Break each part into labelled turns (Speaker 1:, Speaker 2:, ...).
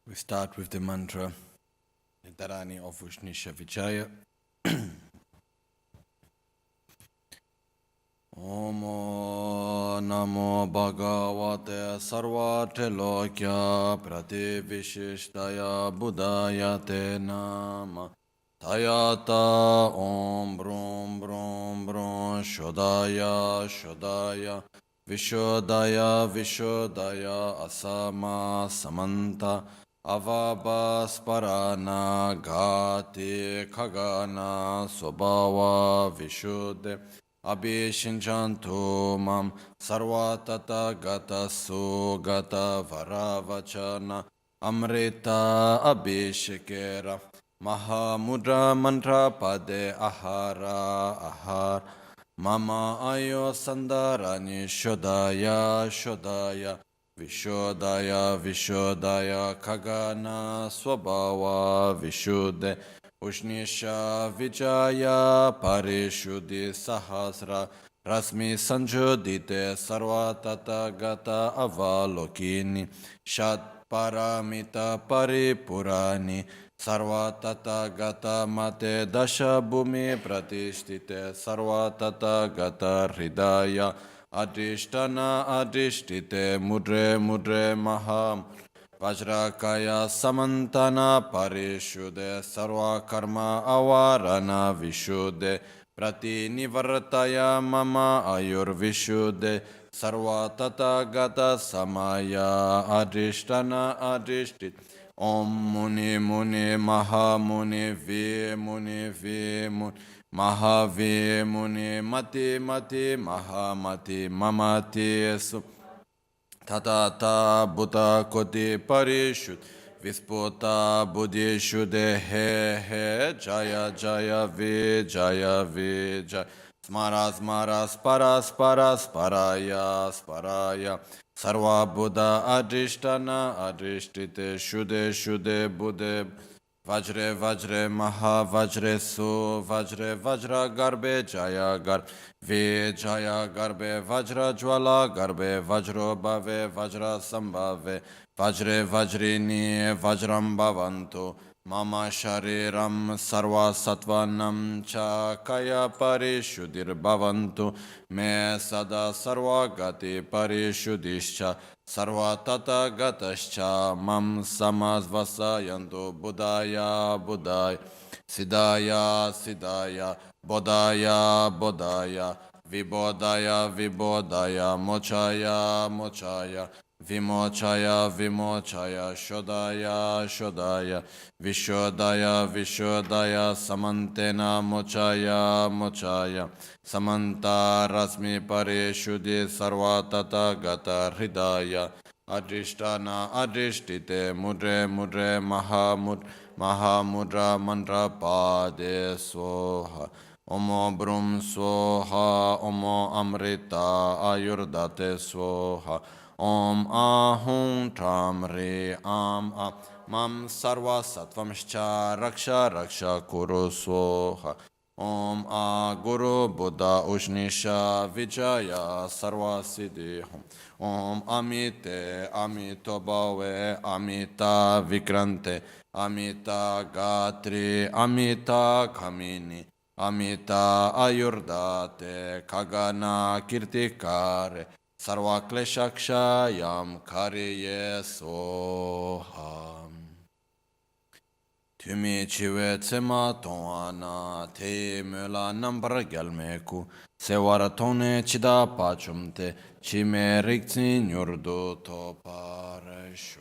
Speaker 1: We start with the mantra, the Dharani of Ushnisha Vichaya. Omo Namo Bhagavate Sarvate Lokya Prati Vishishtaya Buddhayate Nama Tayata Om Brum Brum Brum Shodaya Shodaya Vishodaya Vishodaya Asama Samanta Avabhasparana Gati Kagana Sobhava Vishuddhe Abhishinchantu Mam Sarvatata Gata Sugata Varavachana Amrita Abhishekera Mahamudra Mantra Pade Ahara Ahar Mama Ayo Sandarani Shodaya Shodaya Vishodaya Vishodaya Kagana Swabhava Vishuddhe Ushnisha Vijaya Parishuddhi Sahasra Rasmi Sanjodite Sarvatata Gata Avalokini Shat Paramita Paripurani Sarvatata Gata Mate Dasha Bhumi Pratishtite Sarvatata Gata Hridaya Adhishtana Adhishtite Mudre Mudre Maham Vajrakaya Samantana Parishuddhe Sarva Karma Avarana Vishuddhe Prati Nivartaya Mama Ayur Vishuddhe Sarva Tata Gata Samaya Adhishtana Adhishtit Om Muni Muni Maha Muni Vi Muni Vi Muni Mahavi Muni Mati Mati Mahamati Mamati Su Tatata Buddha Koti Parishud Vispota Buddhishuddhe He He Jaya Jaya Vijaya Vijaya Smara Smara Spara Spara Sparaya Sparaya Sarva Buddha Adhishtana Adhishtite Shuddhe Shuddhe Buddhe Vajre Vajre Maha Vajre Su Vajre Vajra Garbe Jaya Garbe Vijaya Garbe Vajra Jwala Garbe Vajro Bhave Vajra Sambhave Vajre Vajrini Vajram Bhavantu Mama Shariram Sarva Sattvanam Cha Kaya Parishuddhir Bhavantu Me Sada Sarva Gati Parishuddhischa Sarva Tata Gatascha Mam Samazvasa Yantu Buddhaya Buddhaya Siddhaya Siddhaya Bodhaya Bodhaya Vibodhaya Vibodhaya Mochaya Mochaya Vimochaya Vimochaya Shodaya Shodaya Vishodaya Vishodaya Samantena Mochaya Mochaya Samanta Rasmi Parishuddhi Sarvatata Gata Hridaya Adhishtana Adhishtite Mudre Mudre Mahamudra Mahamudra Mantra Pade Soha Omo Brum Soha Omo Amrita Ayurdate Soha Om Ahum Tam Re Am A Mam Sarva Sattvamscha Raksha Raksha Kuru Soha Om A Guru Buddha Ushnisha Vijaya Sarva Siddhi Om Amite Amito Bhave Amita Vikrante Amita Gatri Amita Kamini Amita Ayurdate Kagana Kirtikare Sarva Kleshaksha Yam Kariye Soham Tumi Chive Tsema Toana Te Mula Nambar Gyalmeku Sewaratone Chida Pachumte Chime Rikzi Nyurdu Topareshu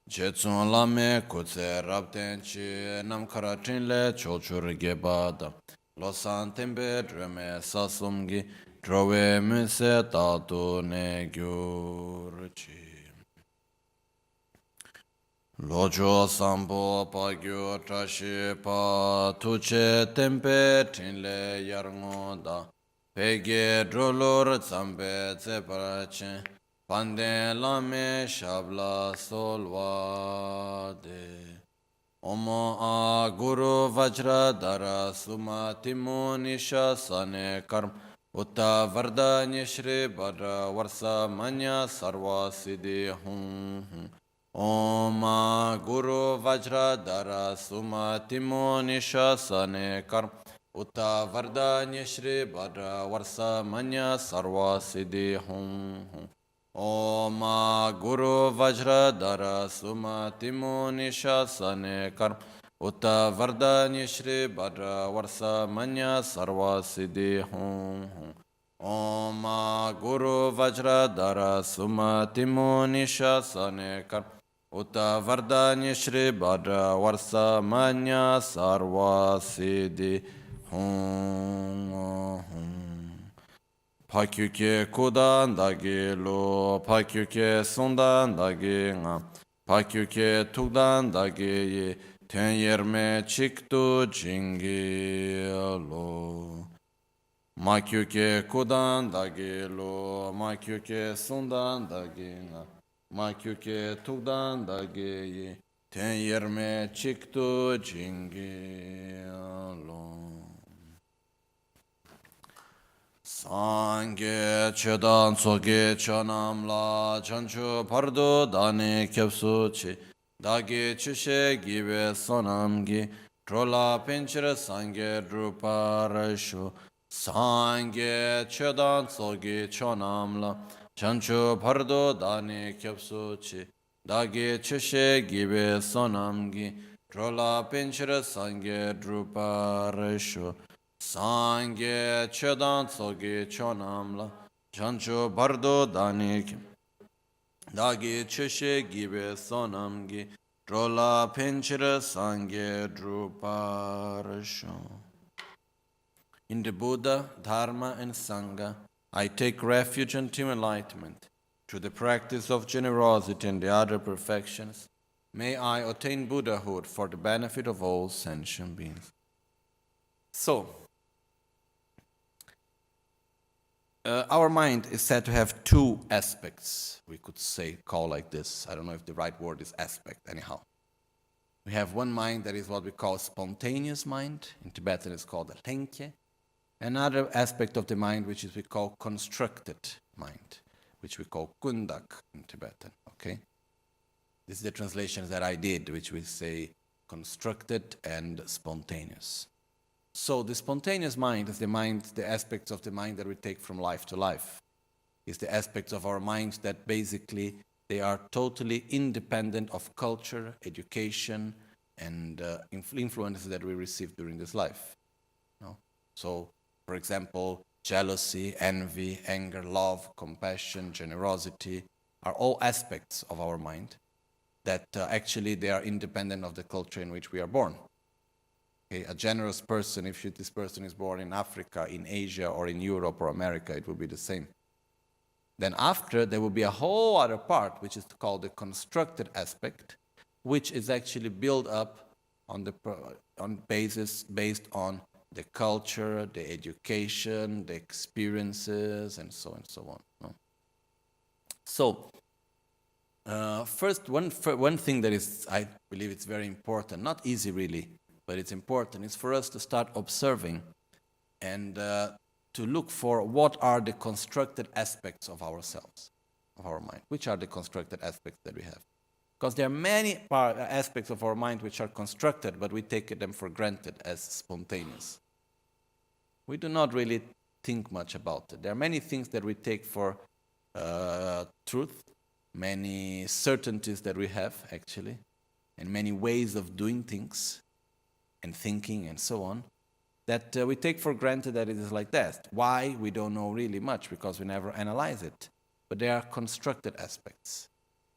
Speaker 1: Jetsun Lame Kutse Rabtenchi Namkaratin Le Chochur Gebada Losan Tembe Dreme Sasumgi Drove Muse Tatu Negyurchi Lojo Sambo Pagyo Trashi Pa Tuche Tempe Tinle Yarngoda Pege Drolor Zambe Zeparache Pande Lame Shabla Solvade Omo A Guru Vajra Dara Suma Timonisha Sane Karm Utta Vardanya Shri Bhadra Varsa Manya Sarva Siddhi Om Om Guru Vajradhara Sumatimo Nishasane Karma Uta Vardanya Shri Bhadra Varsa Manya Sarva Siddhi Hum. Om Guru Vajradhara Sumatimo Nishasane Karma Uta Vardanya Shri Bhadra Varsa Manya Sarva Siddhi Hum. Om Guru Vajradhara Sumatimo Nishasane Karma Uta Vardanya Shri Bhadra Varsa Manya Sarva Siddhi Hum. Pakyuke Kudan Dagi Lo Pakyuke Sundan Dagi Nga Pakyuke Tugdan Dagi Ye Ten Yerme Chiktu Jingi Lo Makyuke Kudan Dagi Lo Makyuke Sundan Dagi Nga Makyuke Tugdan Dagi Ye Ten Yerme Chiktu Jingi Lo Sangye Chedan Tsoge Chanamla Chanchu Pardo Dani Kepsu Chi Dagi Chishe Give Sonamgi Trola Pinchira Sangye Drupa Rashu Sangye Chedan Tsoge Chanamla Chanchu Pardo Dani Kepsu Chi Dagi Chishe Give Sonamgi Trola Pinchira Sangye Drupa Rashu Sangye Chedan Tsoge Chonamla Chancho Bardo Danik Dagi Cheshe Gibe Sonamgi Drola Pinchira Sangye Druparasho. In the Buddha, Dharma and Sangha, I take refuge until enlightenment. Through the practice of generosity and the other perfections, may I attain Buddhahood for the benefit of all sentient beings. So, our mind is said to have two aspects, we could say, call like this. I don't know if the right word is aspect, anyhow. We have one mind that is what we call spontaneous mind. In Tibetan it's called the Lenkye. Another aspect of the mind which is we call constructed mind, which we call Kundak in Tibetan, okay? This is the translations that I did, which we say constructed and spontaneous. So the spontaneous mind is the aspects of the mind that we take from life to life. It's the aspects of our minds that basically they are totally independent of culture, education, and influences that we receive during this life. No? So, for example, jealousy, envy, anger, love, compassion, generosity are all aspects of our mind that actually they are independent of the culture in which we are born. Okay, a generous person, if this person is born in Africa, in Asia, or in Europe or America, it will be the same. Then after, there will be a whole other part, which is called the constructed aspect, which is actually built up on basis based on the culture, the education, the experiences, and so on. No? So, first, one thing that is, I believe it's very important, not easy really, but it's important, is for us to start observing and to look for what are the constructed aspects of ourselves, of our mind. Which are the constructed aspects that we have? Because there are many aspects of our mind which are constructed, but we take them for granted as spontaneous. We do not really think much about it. There are many things that we take for truth, many certainties that we have, actually, and many ways of doing things and thinking and so on, that we take for granted that it is like that. Why? We don't know really much because we never analyze it. But there are constructed aspects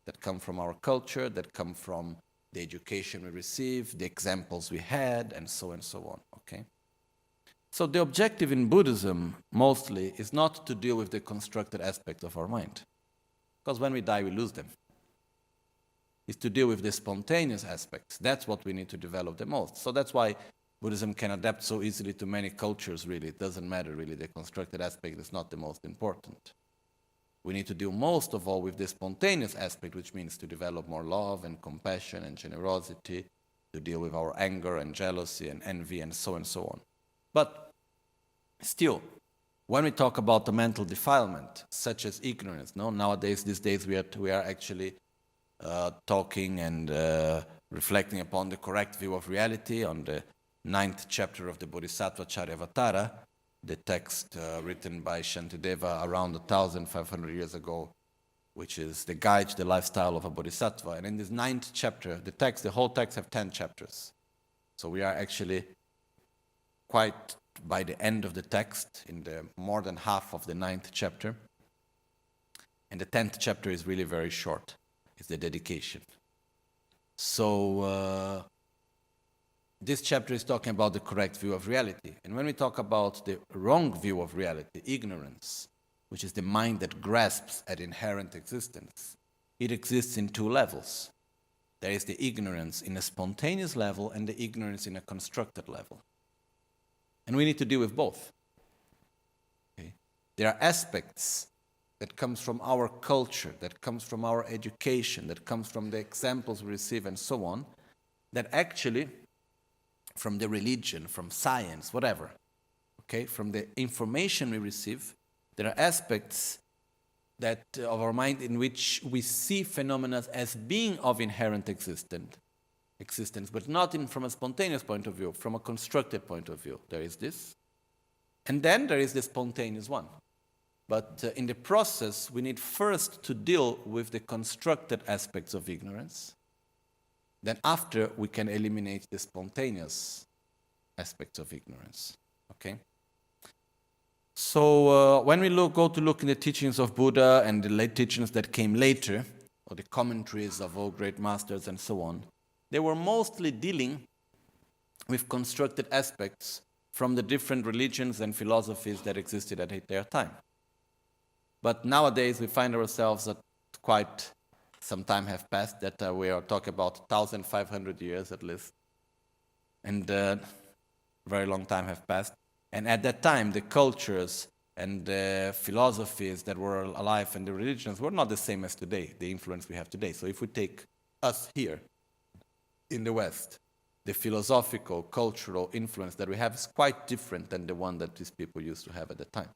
Speaker 1: that come from our culture, that come from the education we received, the examples we had, and so on, okay? So the objective in Buddhism, mostly, is not to deal with the constructed aspects of our mind. Because when we die, we lose them. Is to deal with the spontaneous aspects. That's what we need to develop the most. So that's why Buddhism can adapt so easily to many cultures, really. It doesn't matter, really. The constructed aspect is not the most important. We need to deal most of all with the spontaneous aspect, which means to develop more love and compassion and generosity, to deal with our anger and jealousy and envy and so on. But still, when we talk about the mental defilement, such as ignorance, no, nowadays, these days, we are actually talking and reflecting upon the correct view of reality on the 9th chapter of the Bodhisattva Charyavatara, the text written by Shantideva around 1,500 years ago, which is the guide to the lifestyle of a bodhisattva. And in this 9th chapter, the whole text have 10 chapters. So we are actually quite by the end of the text, in the more than half of the 9th chapter. And the 10th chapter is really very short. It's the dedication. So this chapter is talking about the correct view of reality. And when we talk about the wrong view of reality, ignorance, which is the mind that grasps at inherent existence, it exists in two levels. There is the ignorance in a spontaneous level and the ignorance in a constructed level. And we need to deal with both. Okay? There are aspects that comes from our culture, that comes from our education, that comes from the examples we receive and so on, that actually, from the religion, from science, whatever, okay, from the information we receive, there are aspects that of our mind in which we see phenomena as being of inherent existence, but not from a spontaneous point of view, from a constructed point of view. There is this. And then there is the spontaneous one. But in the process, we need first to deal with the constructed aspects of ignorance. Then after, we can eliminate the spontaneous aspects of ignorance. Okay? So when we go to look in the teachings of Buddha and the late teachings that came later, or the commentaries of all great masters and so on, they were mostly dealing with constructed aspects from the different religions and philosophies that existed at their time. But nowadays we find ourselves that quite some time have passed, that we are talking about 1,500 years at least, and very long time have passed. And at that time, the cultures and the philosophies that were alive and the religions were not the same as today, the influence we have today. So if we take us here in the West, the philosophical, cultural influence that we have is quite different than the one that these people used to have at the time.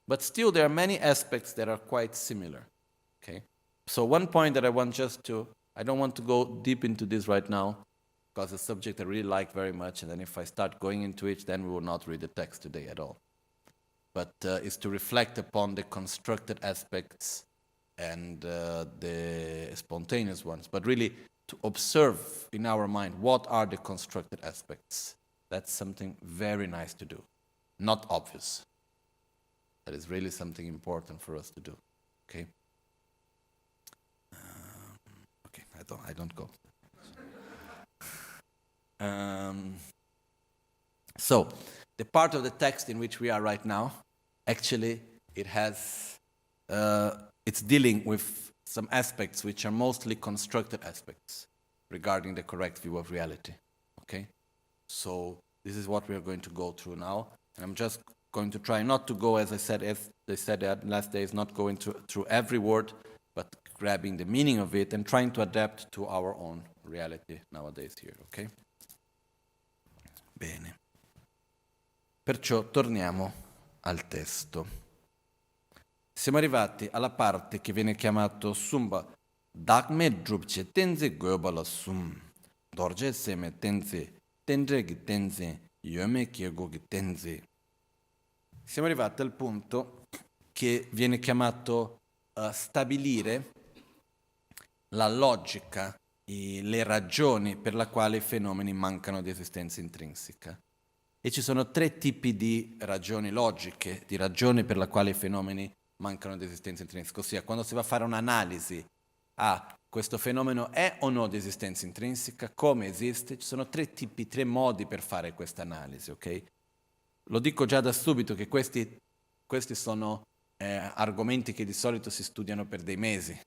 Speaker 1: But still, there are many aspects that are quite similar. Okay? So one point that I don't want to go deep into this right now, because it's a subject I really like very much, and then if I start going into it, then we will not read the text today at all. But is to reflect upon the constructed aspects and the spontaneous ones, but really to observe in our mind what are the constructed aspects. That's something very nice to do, not obvious. That is really something important for us to do. Okay. Okay, I don't go. So, the part of the text in which we are right now, actually, it's dealing with some aspects which are mostly constructed aspects regarding the correct view of reality. Okay? So, this is what we are going to go through now. And I'm just going to try not to go, as they said last days, not going through every word, but grabbing the meaning of it and trying to adapt to our own reality nowadays here. Okay? Bene. Perciò torniamo al testo. Siamo arrivati alla parte che viene chiamato Sumba Dakme Drupche Tenze Gobala Sum Dorje Seme Tenze Tendregi Tenze Yome Kiegogi Tenze. Siamo arrivati al punto che viene chiamato stabilire la logica, le ragioni per la quale i fenomeni mancano di esistenza intrinseca. E ci sono 3 tipi di ragioni logiche, di ragioni per la quale i fenomeni mancano di esistenza intrinseca. Ossia, quando si va a fare un'analisi questo fenomeno è o no di esistenza intrinseca, come esiste, ci sono 3 tipi, 3 modi per fare questa analisi, ok? Lo dico già da subito che questi sono argomenti che di solito si studiano per dei mesi.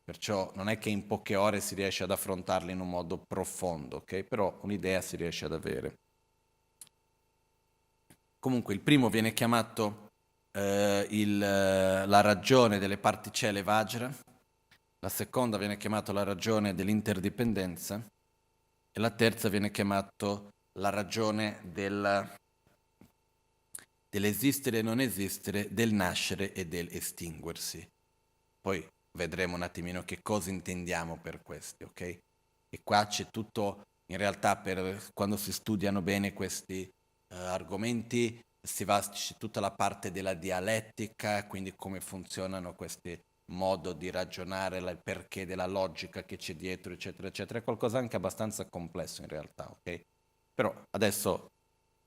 Speaker 1: Perciò non è che in poche ore si riesce ad affrontarli in un modo profondo, ok? Però un'idea si riesce ad avere. Comunque il primo viene chiamato la ragione delle particelle Vajra, la seconda viene chiamata la ragione dell'interdipendenza e la terza viene chiamata la ragione dell'esistere e non esistere, del nascere e del estinguersi. Poi vedremo un attimino che cosa intendiamo per questi, ok? E qua c'è tutto, in realtà, quando si studiano bene questi argomenti, c'è tutta la parte della dialettica, quindi come funzionano questi modo di ragionare, il perché della logica che c'è dietro, eccetera, eccetera. È qualcosa anche abbastanza complesso in realtà, ok? Però adesso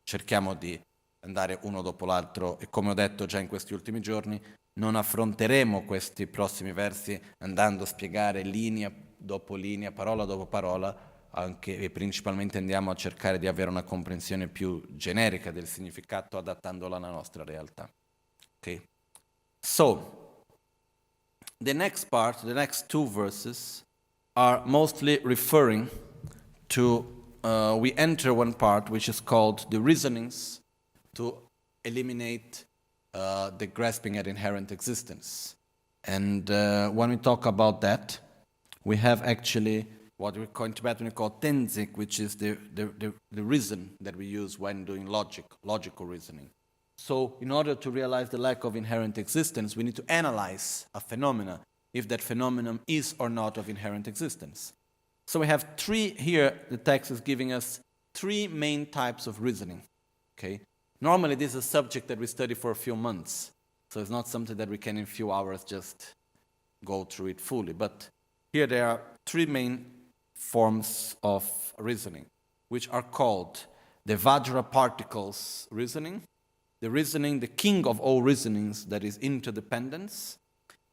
Speaker 1: cerchiamo di andare uno dopo l'altro e come ho detto già in questi ultimi giorni, non affronteremo questi prossimi versi andando a spiegare linea dopo linea, parola dopo parola, anche, e principalmente andiamo a cercare di avere una comprensione più generica del significato adattandola alla nostra realtà. Okay? So, the next part, the next two verses, are mostly referring to, we enter one part which is called the reasonings to eliminate the grasping at inherent existence. And when we talk about that, we have actually what we call in Tibetan we call tenzik, which is the reason that we use when doing logical reasoning. So in order to realize the lack of inherent existence, we need to analyze a phenomena, if that phenomenon is or not of inherent existence. So we have three, here the text is giving us three main types of reasoning. Okay? Normally this is a subject that we study for a few months, so it's not something that we can in a few hours just go through it fully. But here there are three main forms of reasoning, which are called the Vajra particles reasoning, the king of all reasonings, that is interdependence,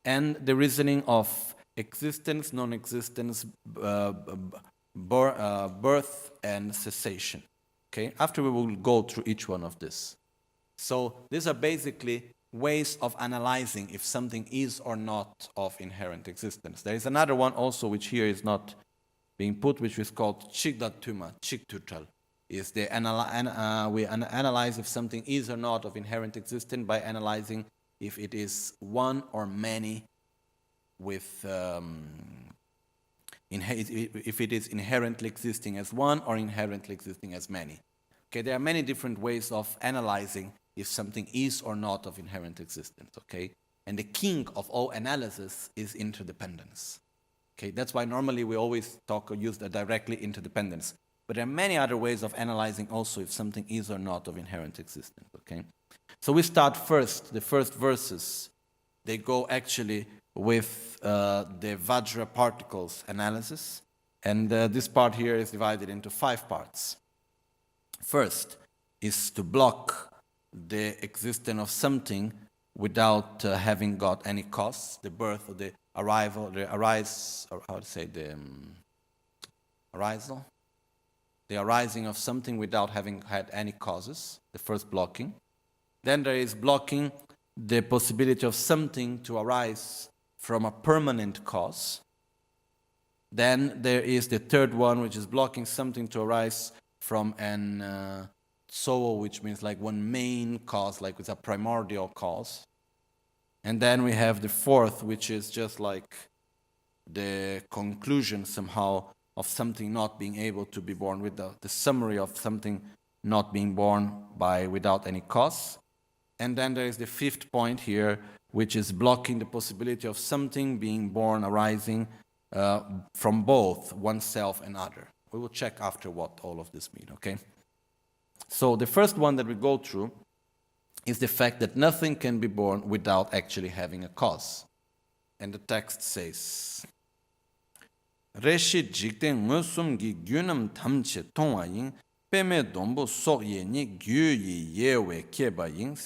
Speaker 1: and the reasoning of existence, non-existence, birth, and cessation. Okay? After we will go through each one of this. So these are basically ways of analyzing if something is or not of inherent existence. There is another one also which here is not being put, which is called Chigdatuma, Chigtutal. Is we analyze if something is or not of inherent existence by analyzing if it is one or many with if it is inherently existing as one or inherently existing as many. Okay, there are many different ways of analyzing if something is or not of inherent existence, okay? And the king of all analysis is interdependence. Okay, that's why normally we always talk or use the directly interdependence. But there are many other ways of analyzing also if something is or not of inherent existence, okay? So we start first, the first verses, they go actually with the Vajra particles analysis. And this part here is divided into 5 parts. First is to block the existence of something without having got any cause, the birth or the arrival, the arise, or how to say, the arisal, the arising of something without having had any causes, the first blocking. Then there is blocking the possibility of something to arise from a permanent cause. Then there is the third one, which is blocking something to arise from an soul, which means like one main cause, like it's a primordial cause. And then we have the fourth, which is just like the conclusion somehow of something not being able to be born, without the summary of something not being born without any cause. And then there is the fifth point here, which is blocking the possibility of something being born, arising from both oneself and other. We will check after what all of this mean, okay? So the first one that we go through is the fact that nothing can be born without actually having a cause. And the text says, Reshi jikte ngusum gi gyunam tamche tongwa yin, peme dombo sok ye ni gyu yi yewe keba yin,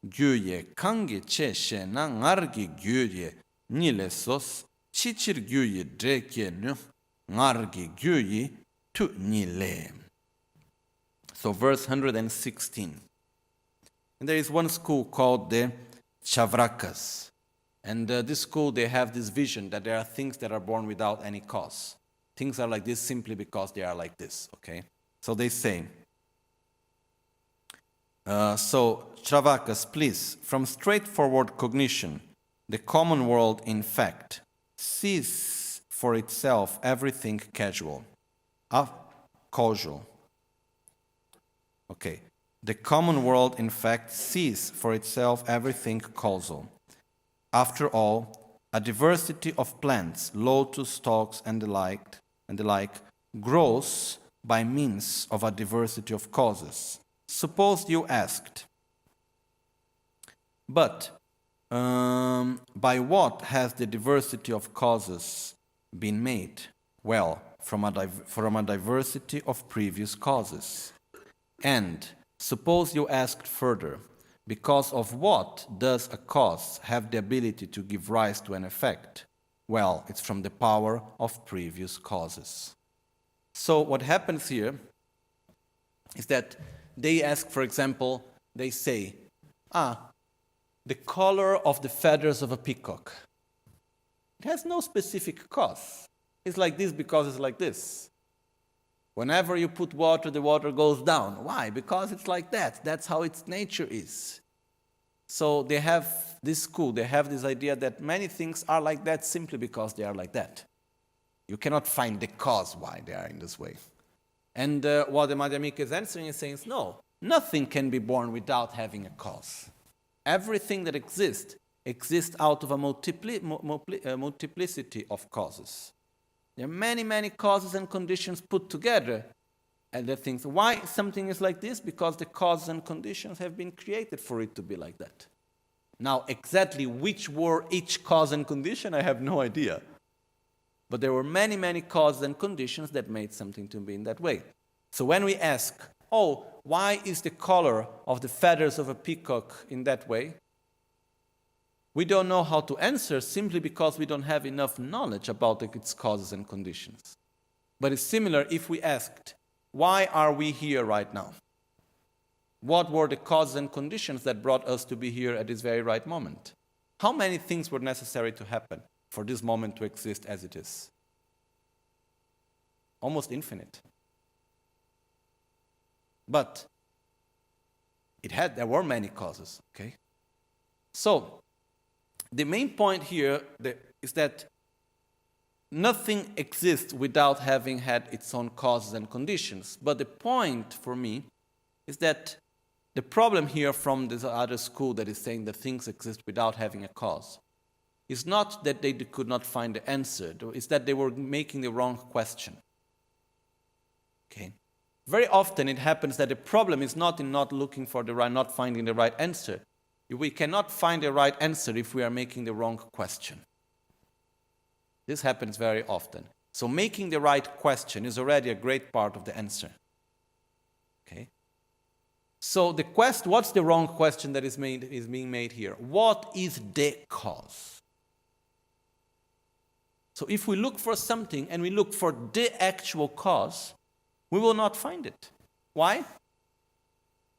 Speaker 1: gyu ye kangi che she na ngar gi gyu ye nile sos, chichir gyu yi dre ke nu, ngar gi gyu yi tu nile. So verse 116. And there is one school called the Chavrakas. And this school, they have this vision that there are things that are born without any cause. Things are like this simply because they are like this, okay? So they say, so Chavrakas, please, from straightforward cognition, the common world, in fact, sees for itself everything causal. Okay. The common world, in fact, sees for itself everything causal. After all, a diversity of plants, lotus stalks and the like, grows by means of a diversity of causes. Suppose you asked, but by what has the diversity of causes been made? Well, from a diversity of previous causes. And suppose you asked further, because of what does a cause have the ability to give rise to an effect? Well, it's from the power of previous causes. So what happens here is that they ask, for example, they say, the color of the feathers of a peacock. It has no specific cause. It's like this because it's like this. Whenever you put water, the water goes down. Why? Because it's like that. That's how its nature is. So they have this school, they have this idea that many things are like that simply because they are like that. You cannot find the cause why they are in this way. And what the Madhyamika is answering is saying, no, nothing can be born without having a cause. Everything that exists out of a multiplicity of causes. There are many, many causes and conditions put together. And they think, why something is like this? Because the causes and conditions have been created for it to be like that. Now, exactly which were each cause and condition, I have no idea. But there were many, many causes and conditions that made something to be in that way. So when we ask, why is the color of the feathers of a peacock in that way? We don't know how to answer simply because we don't have enough knowledge about its causes and conditions. But it's similar if we asked, why are we here right now? What were the causes and conditions that brought us to be here at this very right moment? How many things were necessary to happen for this moment to exist as it is? Almost infinite. But there were many causes, okay? So, the main point here is that nothing exists without having had its own causes and conditions. But the point for me is that the problem here from this other school that is saying that things exist without having a cause is not that they could not find the answer, it's that they were making the wrong question. Okay? Very often it happens that the problem is not in not finding the right answer. We cannot find the right answer if we are making the wrong question. This happens very often. So making the right question is already a great part of the answer. Okay? So what's the wrong question that is being made here? What is the cause? So if we look for something and we look for the actual cause, we will not find it. Why?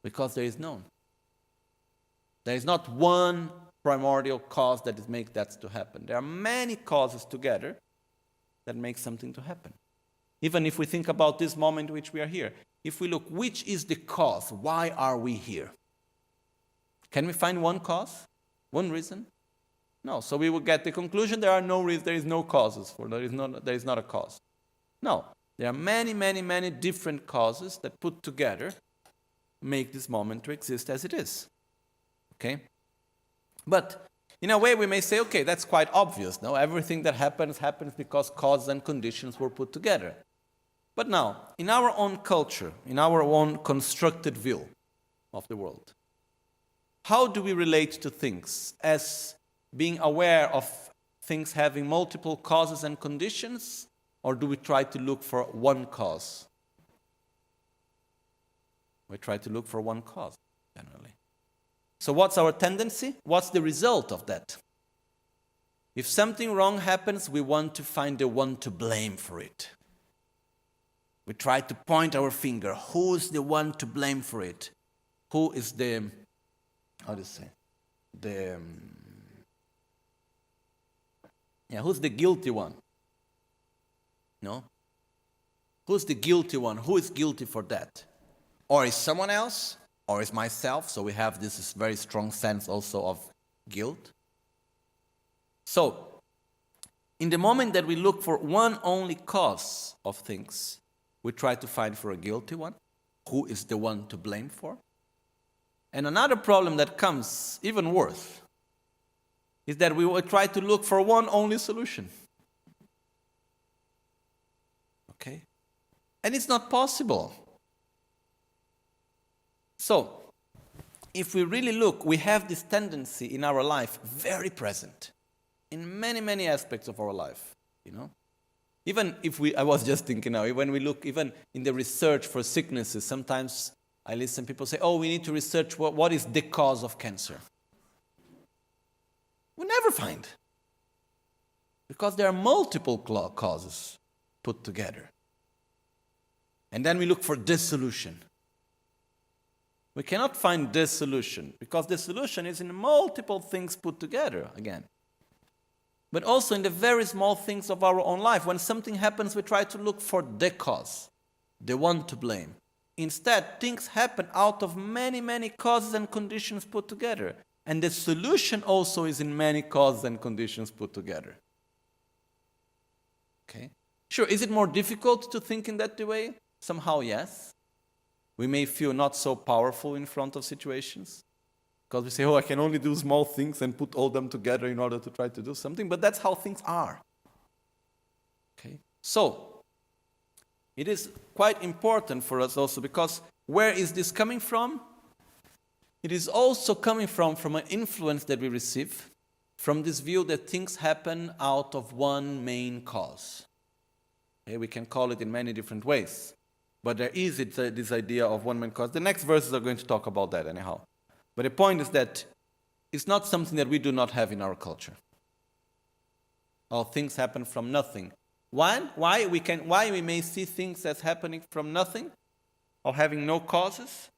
Speaker 1: Because there is none. There is not one primordial cause that makes that to happen. There are many causes together that make something to happen. Even if we think about this moment in which we are here, if we look, which is the cause? Why are we here? Can we find one cause? One reason? No. So we will get the conclusion there is no causes for there is not a cause. No. There are many, many, many different causes that put together make this moment to exist as it is. Okay? But in a way we may say, okay, that's quite obvious. No, everything that happens because causes and conditions were put together. But now, in our own culture, in our own constructed view of the world, how do we relate to things? As being aware of things having multiple causes and conditions, or do we try to look for one cause? We try to look for one cause, generally. So what's our tendency? What's the result of that? If something wrong happens, we want to find the one to blame for it. We try to point our finger. Who's the one to blame for it? Who is who's the guilty one? No? Who's the guilty one? Who is guilty for that? Or is someone else? Or is myself? So we have this very strong sense also of guilt. So, in the moment that we look for one only cause of things, we try to find for a guilty one. Who is the one to blame for? And another problem that comes, even worse, is that we will try to look for one only solution. Okay? And it's not possible. So, if we really look, we have this tendency in our life very present in many, many aspects of our life, Even if I was just thinking now, when we look even in the research for sicknesses, sometimes I listen people say, we need to research what is the cause of cancer. We never find. Because there are multiple causes put together. And then we look for this solution. We cannot find this solution because the solution is in multiple things put together again. But also in the very small things of our own life. When something happens, we try to look for the cause, the one to blame. Instead, things happen out of many, many causes and conditions put together. And the solution also is in many causes and conditions put together. Okay? Sure, is it more difficult to think in that way? Somehow, yes. We may feel not so powerful in front of situations. Because we say, I can only do small things and put all them together in order to try to do something. But that's how things are. Okay? So, it is quite important for us also because where is this coming from? It is also coming from an influence that we receive from this view that things happen out of one main cause. Okay? We can call it in many different ways. But there is this idea of one main cause. The next verses are going to talk about that anyhow. But the point is that it's not something that we do not have in our culture. All things happen from nothing. Why we may see things as happening from nothing or having no causes?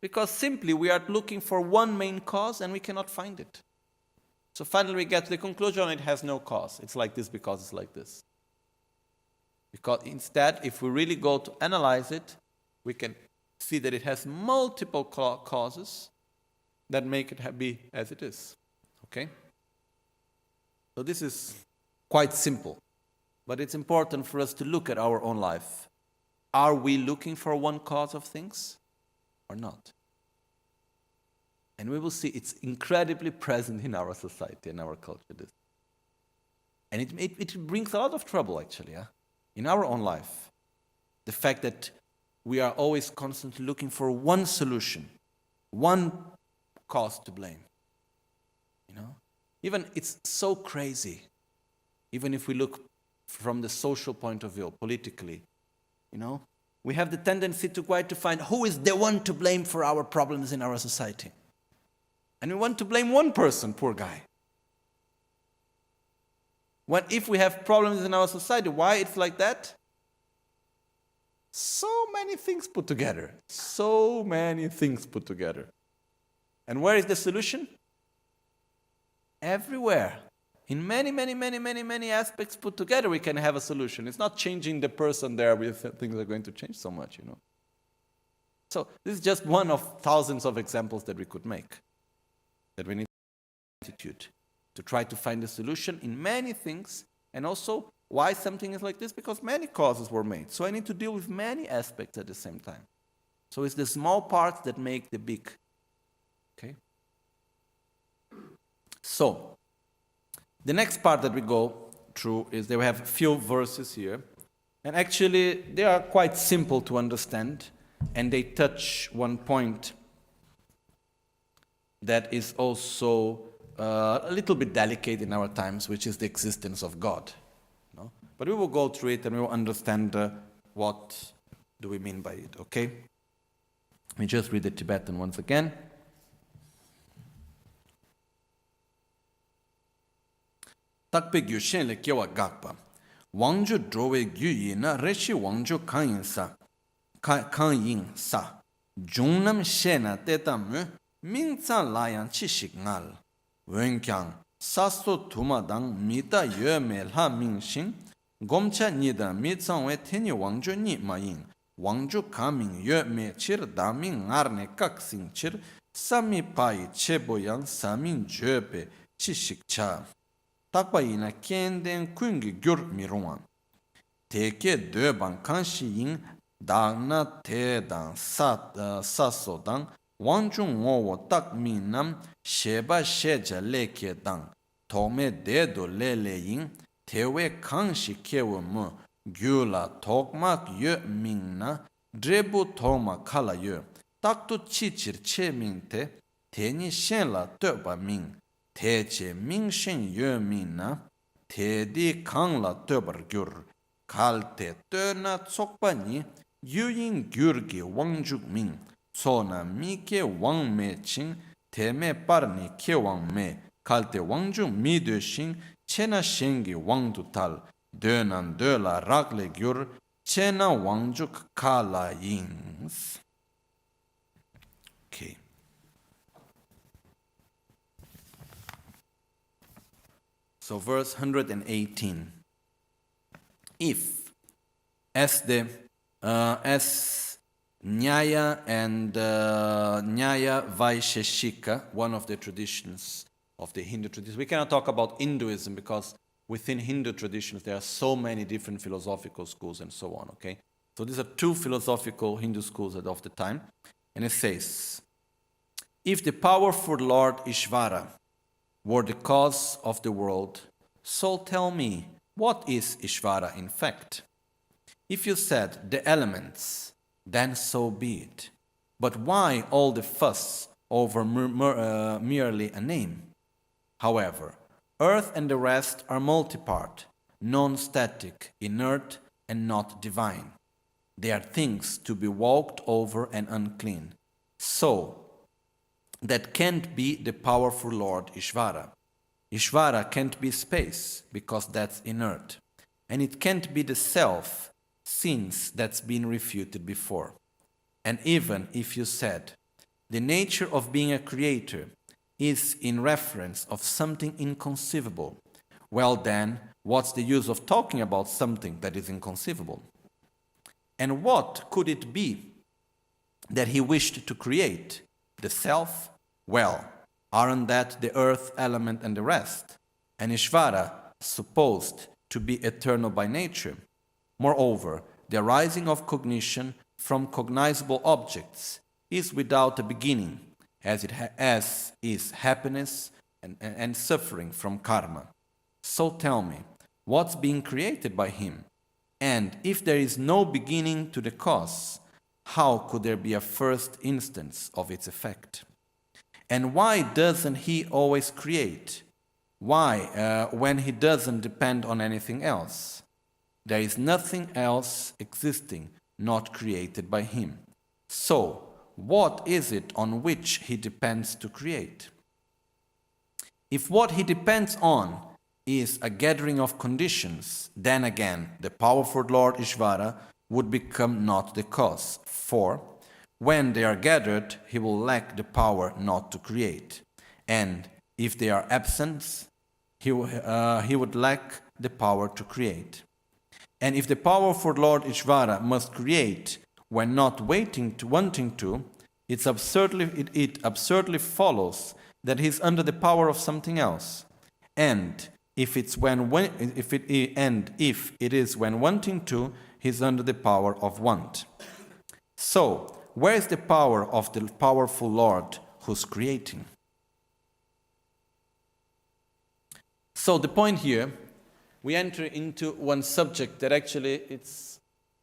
Speaker 1: Because simply we are looking for one main cause and we cannot find it. So finally we get to the conclusion it has no cause. It's like this because it's like this. Because instead, if we really go to analyze it, we can see that it has multiple causes that make it be as it is. Okay? So this is quite simple. But it's important for us to look at our own life. Are we looking for one cause of things or not? And we will see it's incredibly present in our society and our culture. And it brings a lot of trouble, actually, in our own life. The fact that we are always constantly looking for one solution, one cause to blame. Even it's so crazy. Even if we look from the social point of view, politically, we have the tendency to try to find who is the one to blame for our problems in our society. And we want to blame one person, poor guy. If we have problems in our society, why it's like that? So many things put together. So many things put together. And where is the solution? Everywhere. In many, many, many, many, many aspects put together, we can have a solution. It's not changing the person there with things are going to change so much, So this is just one of thousands of examples that we could make. That we need attitude to try to find a solution in many things. And also, why something is like this? Because many causes were made. So I need to deal with many aspects at the same time. So it's the small parts that make the big. Okay? So, the next part that we go through is that we have a few verses here. And actually, they are quite simple to understand. And they touch one point that is also a little bit delicate in our times, which is the existence of God. But we will go through it and we will understand what do we mean by it, okay? Let me just read the Tibetan once again. Takpe gyu shen le kewa gakpa. Wangju drowe gyu yi na reshi wangju kan yin sa. Jungnam shena tetamu mingtsa layan chishik ngal. Wenkyang sasto tumadang mita yue me la mingshin. Gomcha nida mitsangwe teni wangju ni mayin. Wangju kaming yue me chir daming ngarne kaksing chir. Sami pai cheboyang samin jepe chishik cha. Takpa ina kenden kungi gyur mirungan. Teke döban kanshi yin dagna te dang saso dang wangju ngowo tak minam sheba sheja leke dang tome dedo lele yin, tewe kangshi kewe mu, gyula tokmak ye mingna, drebu toma kala ye, taktu chichir che mingte, teni shenla toba ming, teche ming shen ye mingna, tedi kangla tobar gyur, kalte tona tsokpa ni, yuyin gyurgi wangjuk ming, sona mike wang me ching, teme parni ke wang me, kalte wangju mi de shing, chena shengi wangdu tal, dönan döla ragle gyur, chena wangjuk kala yings. Okay. So verse 118. If, as Nyaya and Nyaya Vaisheshika, one of the traditions of the Hindu tradition. We cannot talk about Hinduism because within Hindu traditions there are so many different philosophical schools and so on, okay? So these are two philosophical Hindu schools of the time. And it says, if the powerful Lord Ishvara were the cause of the world, so tell me, what is Ishvara in fact? If you said the elements, then so be it. But why all the fuss over merely a name? However, earth and the rest are multipart, non-static, inert, and not divine. They are things to be walked over and unclean. So, that can't be the powerful Lord Ishvara. Ishvara can't be space, because that's inert. And it can't be the self, since that's been refuted before. And even if you said, the nature of being a creator is in reference of something inconceivable, well then, what's the use of talking about something that is inconceivable? And what could it be that he wished to create? The self? Well, aren't that the earth element and the rest? And Ishvara supposed to be eternal by nature. Moreover, the arising of cognition from cognizable objects is without a beginning, as is happiness and suffering from karma. So tell me, what's being created by him? And if there is no beginning to the cause, how could there be a first instance of its effect? And why doesn't he always create? Why, when he doesn't depend on anything else? There is nothing else existing not created by him. So, what is it on which he depends to create? If what he depends on is a gathering of conditions, then again the powerful Lord Ishvara would become not the cause. For when they are gathered, he will lack the power not to create. And if they are absent, he would lack the power to create. And if the powerful Lord Ishvara must create when not wanting to, it absurdly follows that he is under the power of something else. And if it is when wanting to, he is under the power of want. So, where is the power of the powerful Lord who's creating? So the point here, we enter into one subject that actually it's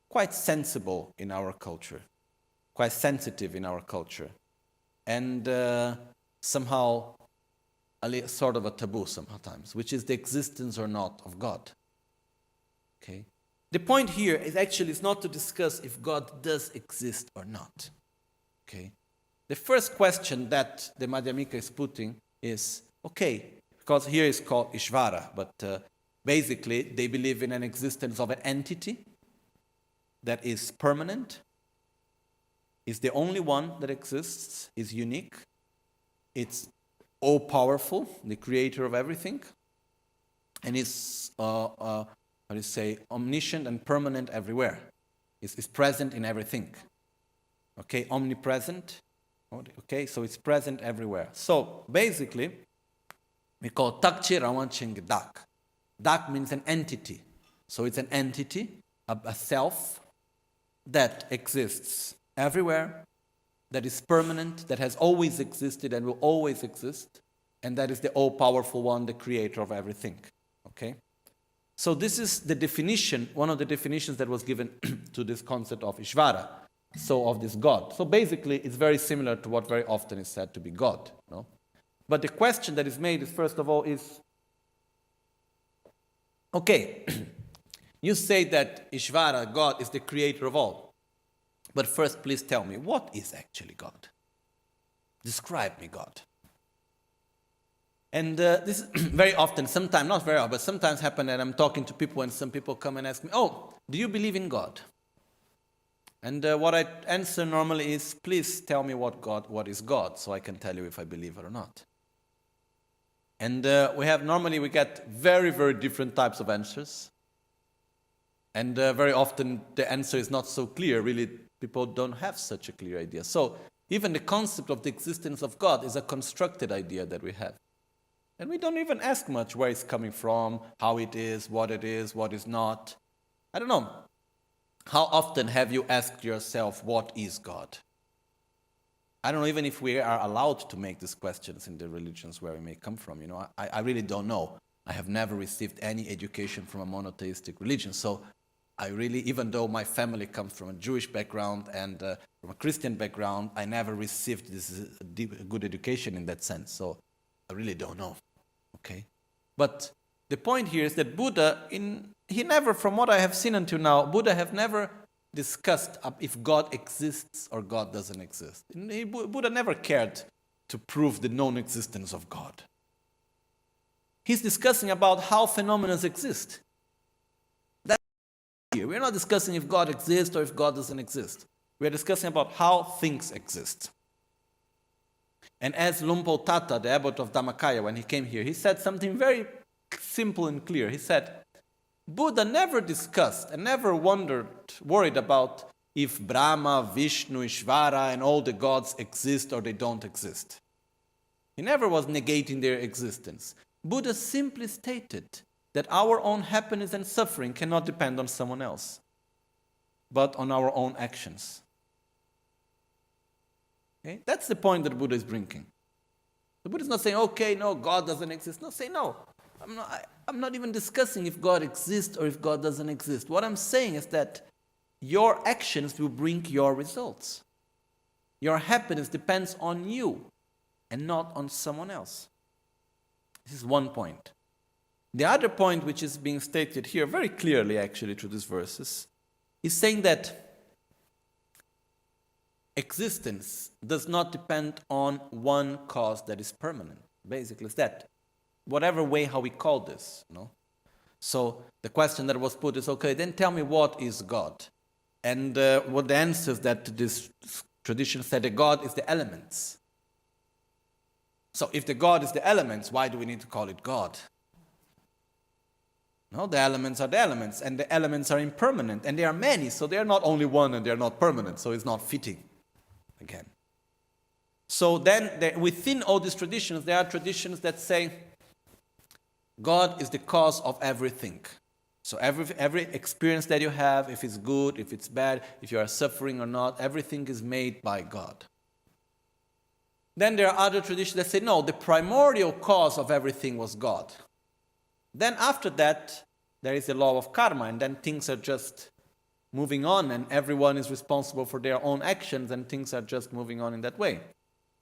Speaker 1: quite sensible in our culture, quite sensitive in our culture, and somehow sort of a taboo sometimes, which is the existence or not of God. Okay. The point here is actually it's not to discuss if God does exist or not. Okay. The first question that the Madhyamika is putting is, okay, because here is called Ishvara, but basically they believe in an existence of an entity that is permanent, is the only one that exists, is unique, it's all-powerful, the creator of everything, and is omniscient and permanent everywhere. Is present in everything. Okay, omnipresent. Okay, so it's present everywhere. So basically, we call Takchi Rawanching Dak. Dak means an entity. So it's an entity, a self that exists everywhere, that is permanent, that has always existed and will always exist, and that is the all-powerful one, the creator of everything. Okay? So this is the definition, one of the definitions that was given to this concept of Ishvara, so of this God. So basically, it's very similar to what very often is said to be God. No? But the question that is made is, first of all, is, okay, you say that Ishvara, God, is the creator of all. But first, please tell me, what is actually God? Describe me God. And this is very often, sometimes, not very often, but sometimes happen that I'm talking to people and some people come and ask me, oh, do you believe in God? And what I answer normally is, please tell me what is God, so I can tell you if I believe it or not. And normally we get very, very different types of answers. And very often the answer is not so clear. Really, people don't have such a clear idea. So even the concept of the existence of God is a constructed idea that we have. And we don't even ask much where it's coming from, how it is, what is not. I don't know. How often have you asked yourself, what is God? I don't know even if we are allowed to make these questions in the religions where we may come from. You know, I really don't know. I have never received any education from a monotheistic religion. So I really, even though my family comes from a Jewish background and from a Christian background, I never received this good education in that sense. So I really don't know. Okay? But the point here is that Buddha, he never, from what I have seen until now, Buddha have never discussed if God exists or God doesn't exist. Buddha never cared to prove the non-existence of God. He's discussing about how phenomena exist. That's here. We're not discussing if God exists or if God doesn't exist. We're discussing about how things exist. And as Lumpo Tata, the abbot of Dhammakaya, when he came here, he said something very simple and clear. He said, Buddha never discussed and never worried about if Brahma, Vishnu, Ishvara, and all the gods exist or they don't exist. He never was negating their existence. Buddha simply stated that our own happiness and suffering cannot depend on someone else, but on our own actions. Okay? That's the point that Buddha is bringing. The Buddha is not saying, okay, no, God doesn't exist. No, say no. I'm not even discussing if God exists or if God doesn't exist. What I'm saying is that your actions will bring your results. Your happiness depends on you and not on someone else. This is one point. The other point, which is being stated here very clearly actually through these verses, is saying that existence does not depend on one cause that is permanent. Basically, it's that. Whatever way how we call this, no? So the question that was put is, okay, then tell me what is God? And what the answer is that this tradition said that God is the elements. So if the God is the elements, why do we need to call it God? No, the elements are the elements, and the elements are impermanent, and there are many, so they are not only one and they are not permanent, so it's not fitting again. So then within all these traditions, there are traditions that say God is the cause of everything. So every experience that you have, if it's good, if it's bad, if you are suffering or not, everything is made by God. Then there are other traditions that say, no, the primordial cause of everything was God. Then after that, there is the law of karma, and then things are just moving on, and everyone is responsible for their own actions, and things are just moving on in that way.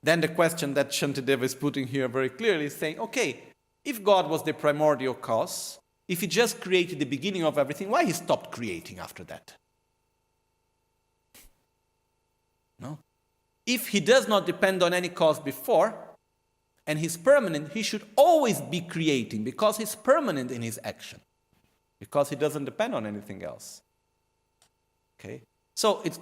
Speaker 1: Then the question that Shantideva is putting here very clearly is saying, okay, if God was the primordial cause, if he just created the beginning of everything, why he stopped creating after that? No? If he does not depend on any cause before, and he's permanent, he should always be creating, because he's permanent in his action, because he doesn't depend on anything else. Okay? So it's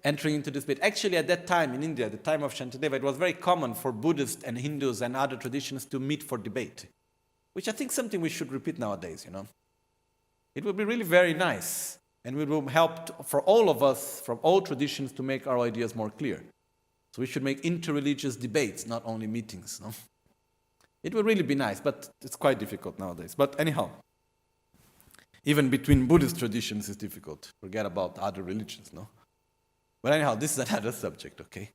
Speaker 1: entering into this bit. Actually, at that time in India, the time of Shantideva, it was very common for Buddhists and Hindus and other traditions to meet for debate, which I think is something we should repeat nowadays, you know. It would be really very nice, and it will help for all of us from all traditions to make our ideas more clear. So we should make interreligious debates, not only meetings, no? It would really be nice, but it's quite difficult nowadays. But anyhow, even between Buddhist traditions is difficult. Forget about other religions, no? But anyhow, this is another subject, okay?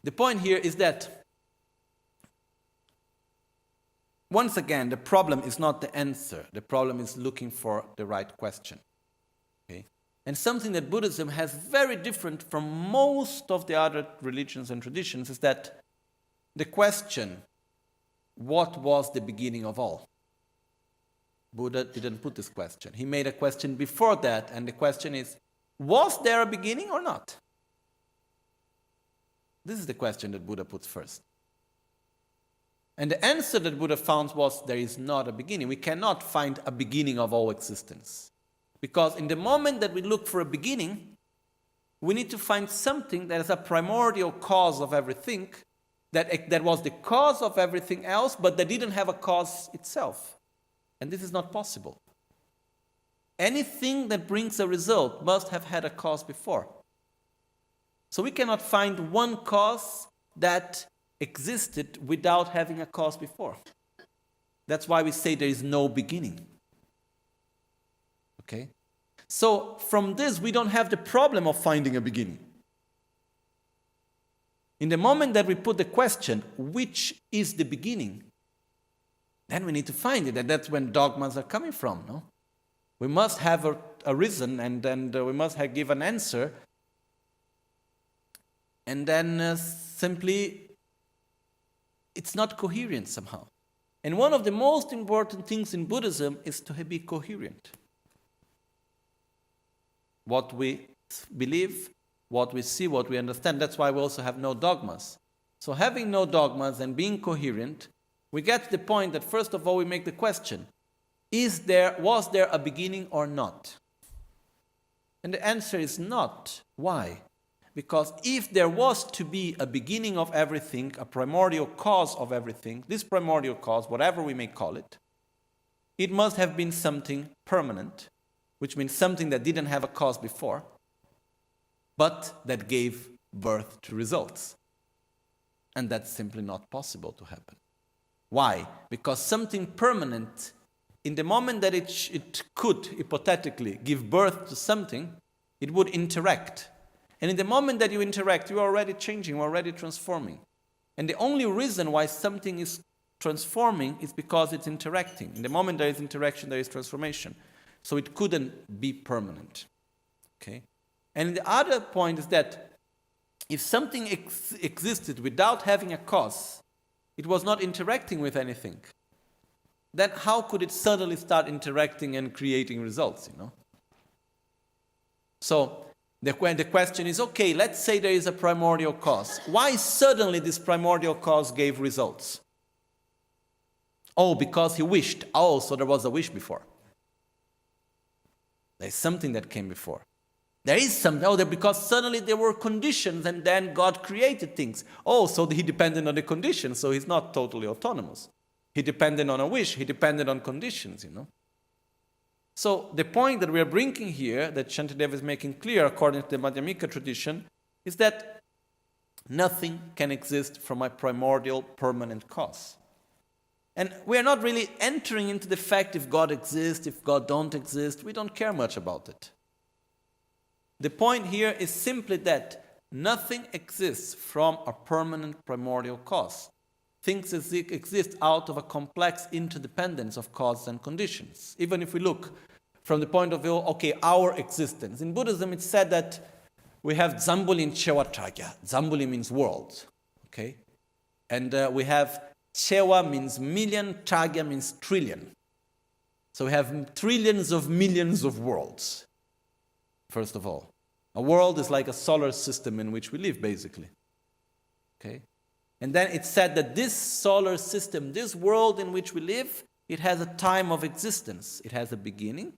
Speaker 1: The point here is that once again, the problem is not the answer. The problem is looking for the right question. Okay? And something that Buddhism has very different from most of the other religions and traditions is that the question, what was the beginning of all? Buddha didn't put this question. He made a question before that, and the question is, was there a beginning or not? This is the question that Buddha puts first. And the answer that Buddha found was, there is not a beginning. We cannot find a beginning of all existence. Because in the moment that we look for a beginning, we need to find something that is a primordial cause of everything, that was the cause of everything else, but that didn't have a cause itself. And this is not possible. Anything that brings a result must have had a cause before. So we cannot find one cause that existed without having a cause before. That's why we say there is no beginning. Okay? So from this, we don't have the problem of finding a beginning. In the moment that we put the question, which is the beginning, then we need to find it. And that's when dogmas are coming from, no? We must have a reason, and then we must give an answer. And then simply, it's not coherent somehow. And one of the most important things in Buddhism is to be coherent. What we believe, what we see, what we understand. That's why we also have no dogmas. So having no dogmas and being coherent, we get to the point that first of all we make the question, was there a beginning or not? And the answer is not. Why? Because if there was to be a beginning of everything, a primordial cause of everything, this primordial cause, whatever we may call it, it must have been something permanent, which means something that didn't have a cause before, but that gave birth to results. And that's simply not possible to happen. Why? Because something permanent, in the moment that it could hypothetically give birth to something, it would interact. And in the moment that you interact, you are already changing, you are already transforming. And the only reason why something is transforming is because it's interacting. In the moment there is interaction, there is transformation. So it couldn't be permanent. Okay? And the other point is that if something existed without having a cause, it was not interacting with anything, then how could it suddenly start interacting and creating results, you know? So the question is, okay, let's say there is a primordial cause. Why suddenly this primordial cause gave results? Oh, because he wished. Oh, so there was a wish before. There's something that came before. There is something, because suddenly there were conditions and then God created things. Oh, so he depended on the conditions, so he's not totally autonomous. He depended on a wish, he depended on conditions, you know. So the point that we are bringing here, that Shantideva is making clear according to the Madhyamika tradition, is that nothing can exist from a primordial permanent cause. And we are not really entering into the fact if God exists, if God don't exist. We don't care much about it. The point here is simply that nothing exists from a permanent primordial cause. Things exist out of a complex interdependence of causes and conditions. Even if we look from the point of view, okay, our existence. In Buddhism, it's said that we have Zambuli and Chewatragya. Zambuli means world, okay? And we have Chewa means million, Tragya means trillion. So we have trillions of millions of worlds. First of all, a world is like a solar system in which we live, basically. Okay? And then it's said that this solar system, this world in which we live, it has a time of existence. It has a beginning,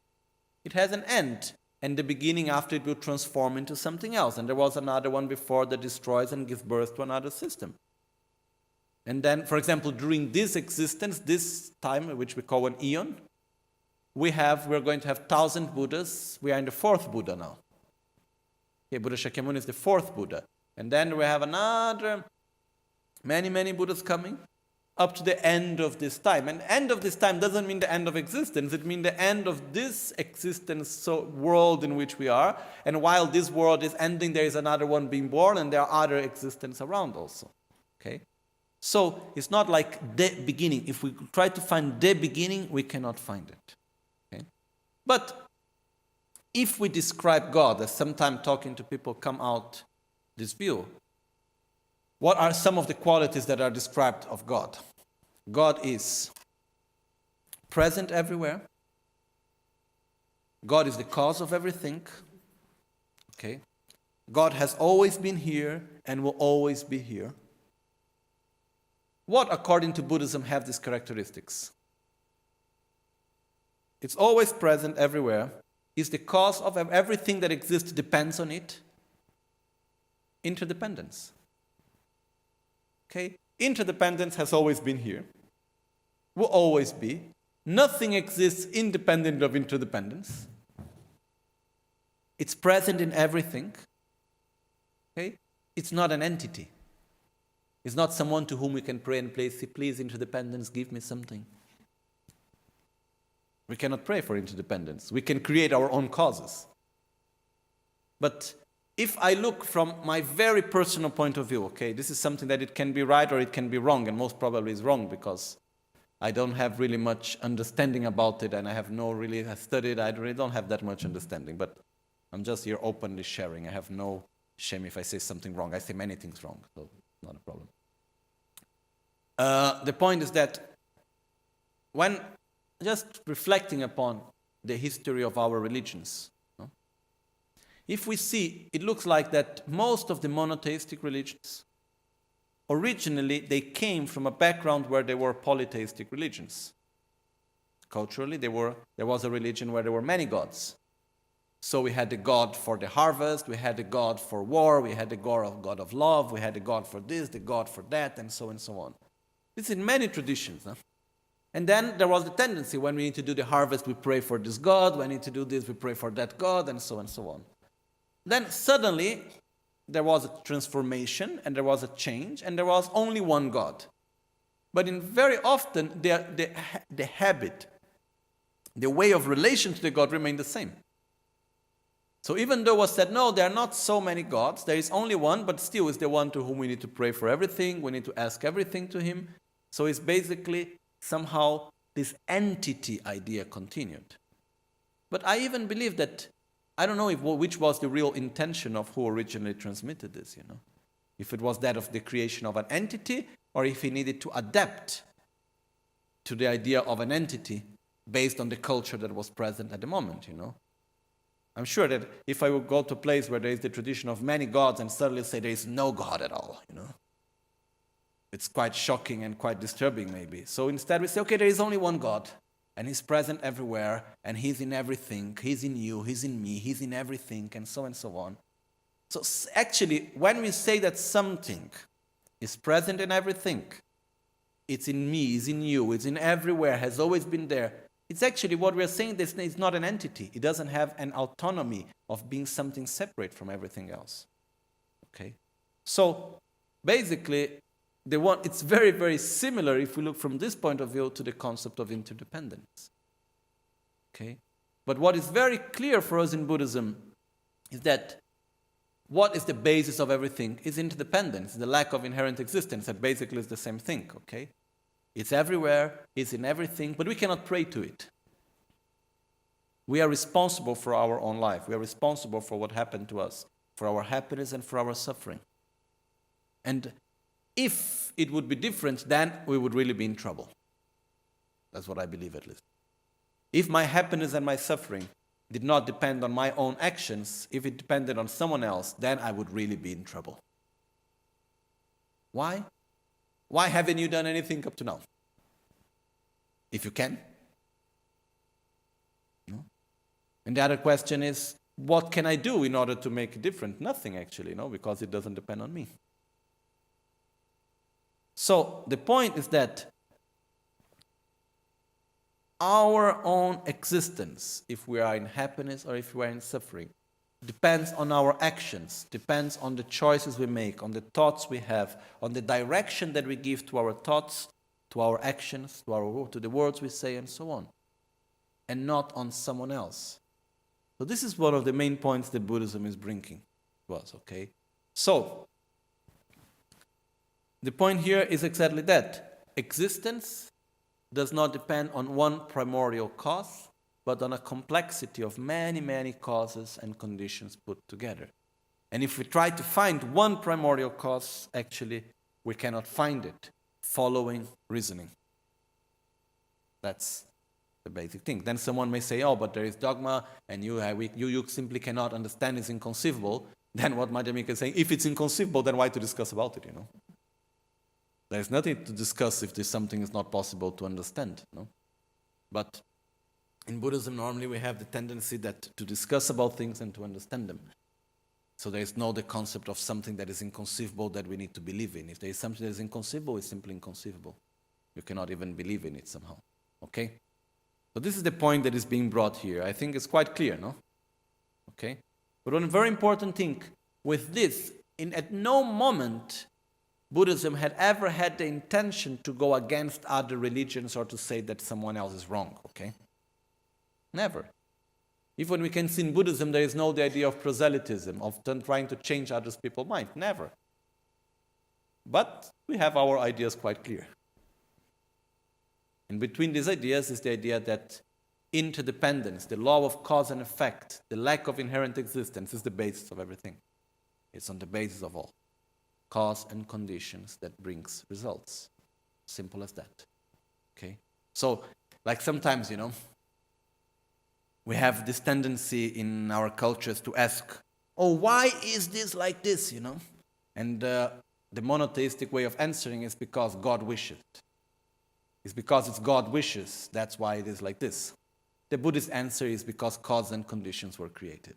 Speaker 1: it has an end. And the beginning after it will transform into something else. And there was another one before that destroys and gives birth to another system. And then, for example, during this existence, this time, which we call an eon, we're going to have 1,000 Buddhas. We are in the 4th Buddha now. Okay, Buddha Shakyamuni is the 4th Buddha. And then we have another, many Buddhas coming up to the end of this time. And end of this time doesn't mean the end of existence. It means the end of this existence world in which we are. And while this world is ending, there is another one being born, and there are other existences around also. Okay? So it's not like the beginning. If we try to find the beginning, we cannot find it. Okay? But if we describe God, as sometimes talking to people come out this view, what are some of the qualities that are described of God? God is present everywhere. God is the cause of everything. Okay? God has always been here and will always be here. What, according to Buddhism, have these characteristics? It's always present everywhere. Is the cause of everything that exists depends on it. Interdependence. Okay? Interdependence has always been here. Will always be. Nothing exists independent of interdependence. It's present in everything. Okay? It's not an entity. It's not someone to whom we can pray and say, please, interdependence, give me something. We cannot pray for interdependence. We can create our own causes. But if I look from my very personal point of view, okay, this is something that it can be right or it can be wrong, and most probably is wrong because I don't have really much understanding about it, and I studied, I really don't have that much understanding, but I'm just here openly sharing. I have no shame if I say something wrong. I say many things wrong, so not a problem. The point is that when just reflecting upon the history of our religions, if we see, it looks like that most of the monotheistic religions, originally they came from a background where they were polytheistic religions. Culturally, there was a religion where there were many gods. So we had the god for the harvest, we had the god for war, we had the god of love, we had the god for this, the god for that, and so on. This is in many traditions. Huh? And then there was the tendency, when we need to do the harvest, we pray for this god, when we need to do this, we pray for that god, and so on. Then suddenly, there was a transformation, and there was a change, and there was only one God. But very often, the habit, the way of relation to the God remained the same. So even though it was said, no, there are not so many gods, there is only one, but still is the one to whom we need to pray for everything, we need to ask everything to him. So it's basically somehow this entity idea continued. But I even believe that, I don't know which was the real intention of who originally transmitted this, If it was that of the creation of an entity, or if he needed to adapt to the idea of an entity based on the culture that was present at the moment, I'm sure that if I would go to a place where there is the tradition of many gods and suddenly say there is no God at all, it's quite shocking and quite disturbing maybe. So instead we say, okay, there is only one God, and he's present everywhere, and he's in everything, he's in you, he's in me, he's in everything, and so on. So actually, when we say that something is present in everything, it's in me, it's in you, it's in everywhere, has always been there, it's actually what we're saying, this is not an entity. It doesn't have an autonomy of being something separate from everything else. Okay? So, basically, it's very, very similar, if we look from this point of view, to the concept of interdependence. Okay? But what is very clear for us in Buddhism is that what is the basis of everything is interdependence, the lack of inherent existence, that basically is the same thing, okay? It's everywhere, it's in everything, but we cannot pray to it. We are responsible for our own life. We are responsible for what happened to us, for our happiness and for our suffering. And if it would be different, then we would really be in trouble. That's what I believe, at least. If my happiness and my suffering did not depend on my own actions, if it depended on someone else, then I would really be in trouble. Why? Why haven't you done anything up to now? If you can. No? And the other question is, what can I do in order to make it different? Nothing, actually, because it doesn't depend on me. So the point is that our own existence, if we are in happiness or if we are in suffering, depends on our actions, depends on the choices we make, on the thoughts we have, on the direction that we give to our thoughts, to our actions, to the words we say, and so on, and not on someone else. So this is one of the main points that Buddhism is bringing to us, okay? So, The point here is exactly that. Existence does not depend on one primordial cause, but on a complexity of many, many causes and conditions put together. And if we try to find one primordial cause, actually, we cannot find it following reasoning. That's the basic thing. Then someone may say, oh, but there is dogma, and you simply cannot understand, it's inconceivable. Then what Madhyamika is saying, if it's inconceivable, then why to discuss about it, There's nothing to discuss if something is not possible to understand, But in Buddhism, normally we have the tendency to discuss about things and to understand them. So there is no the concept of something that is inconceivable that we need to believe in. If there is something that is inconceivable, it's simply inconceivable. You cannot even believe in it somehow. Okay? So this is the point that is being brought here. I think it's quite clear, no? Okay? But one very important thing with this, at no moment Buddhism had ever had the intention to go against other religions or to say that someone else is wrong, okay? Never. Even we can see in Buddhism there is no the idea of proselytism, of trying to change other people's mind. Never. But we have our ideas quite clear. And between these ideas is the idea that interdependence, the law of cause and effect, the lack of inherent existence is the basis of everything. It's on the basis of all. Cause and conditions that brings results. Simple as that. Okay? So, like sometimes, we have this tendency in our cultures to ask, oh, why is this like this, And the monotheistic way of answering is because God wishes. It's because it's God wishes, that's why it is like this. The Buddhist answer is because cause and conditions were created.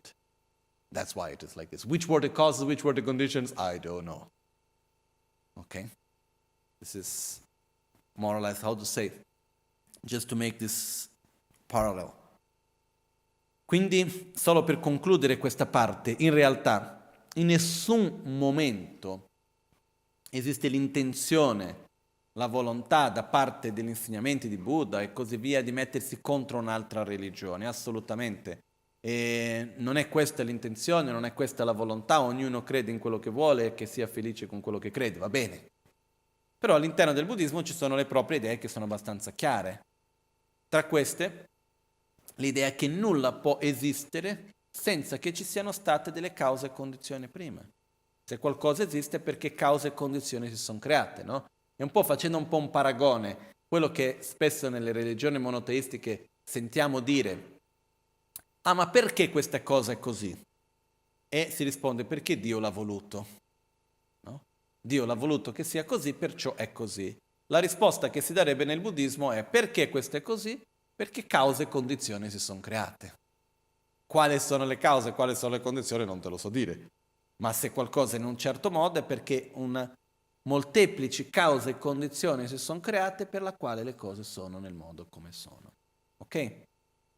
Speaker 1: That's why it is like this. Which were the causes, which were the conditions? I don't know. Okay? This is more or less how to say, just to make this parallel. Quindi, solo per concludere questa parte, in realtà, in nessun momento esiste l'intenzione, la volontà da parte degli insegnamenti di Buddha e così via di mettersi contro un'altra religione, assolutamente. E non è questa l'intenzione, non è questa la volontà, ognuno crede in quello che vuole e che sia felice con quello che crede, va bene. Però all'interno del buddismo ci sono le proprie idee che sono abbastanza chiare. Tra queste, l'idea che nulla può esistere senza che ci siano state delle cause e condizioni prima. Se qualcosa esiste è perché cause e condizioni si sono create, no? E facendo un po' un paragone, quello che spesso nelle religioni monoteistiche sentiamo dire, ma perché questa cosa è così? E si risponde, perché Dio l'ha voluto. No? Dio l'ha voluto che sia così, perciò è così. La risposta che si darebbe nel buddismo è, perché questo è così? Perché cause e condizioni si sono create. Quali sono le cause, quali sono le condizioni non te lo so dire. Ma se qualcosa è in un certo modo è perché molteplici cause e condizioni si sono create per la quale le cose sono nel modo come sono. Ok?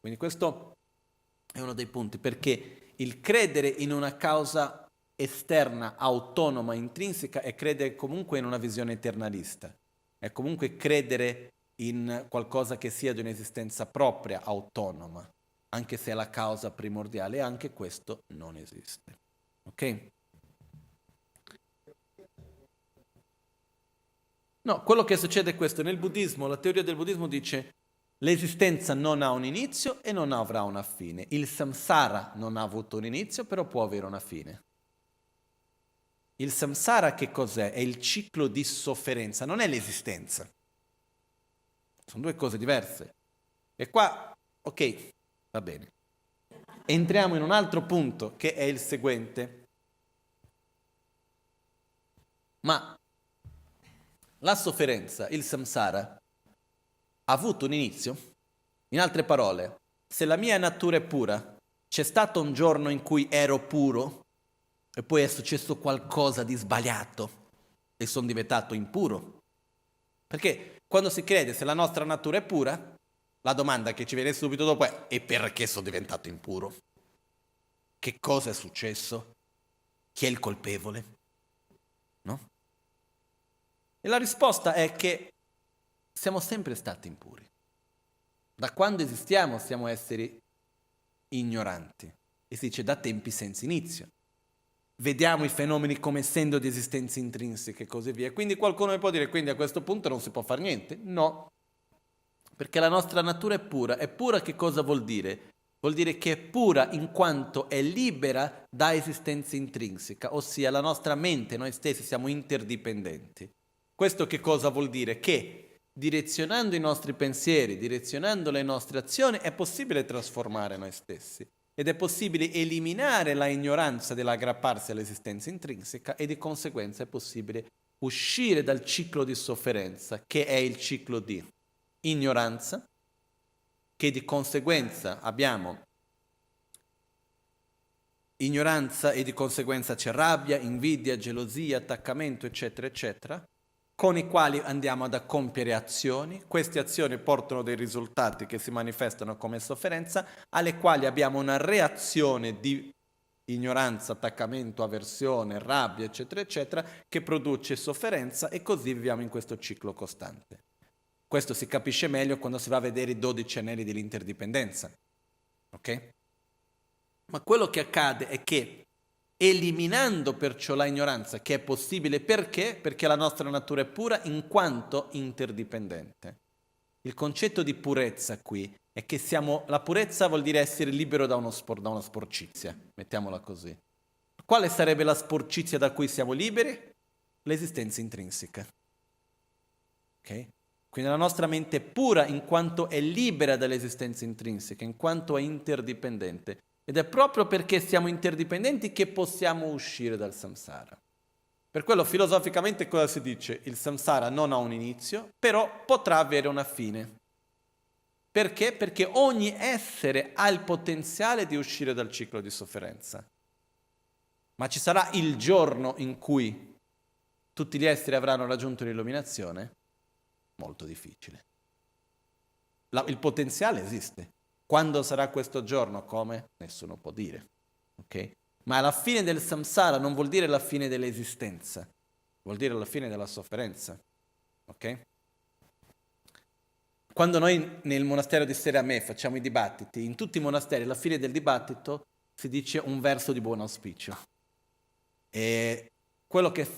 Speaker 1: Quindi questo è uno dei punti, perché il credere in una causa esterna, autonoma, intrinseca, è credere comunque in una visione eternalista. È comunque credere in qualcosa che sia di un'esistenza propria, autonoma, anche se è la causa primordiale, e anche questo non esiste. Ok? No, quello che succede è questo. Nel buddismo, la teoria del buddismo dice l'esistenza non ha un inizio e non avrà una fine. Il samsara non ha avuto un inizio, però può avere una fine. Il samsara che cos'è? È il ciclo di sofferenza, non è l'esistenza. Sono due cose diverse. E qua, ok, va bene. Entriamo in un altro punto, che è il seguente. Ma la sofferenza, il samsara, ha avuto un inizio? In altre parole, se la mia natura è pura, c'è stato un giorno in cui ero puro e poi è successo qualcosa di sbagliato e sono diventato impuro? Perché quando si crede se la nostra natura è pura, la domanda che ci viene subito dopo è: e perché sono diventato impuro? Che cosa è successo? Chi è il colpevole? No? E la risposta è che siamo sempre stati impuri. Da quando esistiamo siamo esseri ignoranti. E si dice da tempi senza inizio. vediamo i fenomeni come essendo di esistenze intrinseche e così via. Quindi qualcuno mi può dire, quindi a questo punto non si può fare niente? No, perché la nostra natura è pura. È pura che cosa vuol dire? Vuol dire che è pura in quanto è libera da esistenza intrinseca, ossia la nostra mente, noi stessi siamo interdipendenti. Questo che cosa vuol dire? Che direzionando i nostri pensieri, direzionando le nostre azioni, è possibile trasformare noi stessi ed è possibile eliminare la ignoranza dell'aggrapparsi all'esistenza intrinseca e di conseguenza è possibile uscire dal ciclo di sofferenza, che è il ciclo di ignoranza, che di conseguenza abbiamo ignoranza e di conseguenza c'è rabbia, invidia, gelosia, attaccamento, eccetera, eccetera, con i quali andiamo ad compiere azioni. Queste azioni portano dei risultati che si manifestano come sofferenza, alle quali abbiamo una reazione di ignoranza, attaccamento, avversione, rabbia, eccetera, eccetera, che produce sofferenza e così viviamo in questo ciclo costante. Questo si capisce meglio quando si va a vedere i 12 anelli dell'interdipendenza. Ok? Ma quello che accade è che eliminando perciò la ignoranza, che è possibile perché? Perché la nostra natura è pura in quanto interdipendente. Il concetto di purezza qui è che la purezza vuol dire essere libero da una sporcizia, mettiamola così. Quale sarebbe la sporcizia da cui siamo liberi? L'esistenza intrinseca. Ok? Quindi la nostra mente è pura in quanto è libera dall'esistenza intrinseca, in quanto è interdipendente. Ed è proprio perché siamo interdipendenti che possiamo uscire dal samsara. Per quello filosoficamente cosa si dice? Il samsara non ha un inizio, però potrà avere una fine. Perché? Perché ogni essere ha il potenziale di uscire dal ciclo di sofferenza. Ma ci sarà il giorno in cui tutti gli esseri avranno raggiunto l'illuminazione? Molto difficile. Il potenziale esiste. Quando sarà questo giorno? Come? Nessuno può dire. Ok? Ma la fine del samsara non vuol dire la fine dell'esistenza, vuol dire la fine della sofferenza. Ok? Quando noi nel monastero di Seramè facciamo i dibattiti, in tutti i monasteri alla fine del dibattito si dice un verso di buon auspicio. E quello che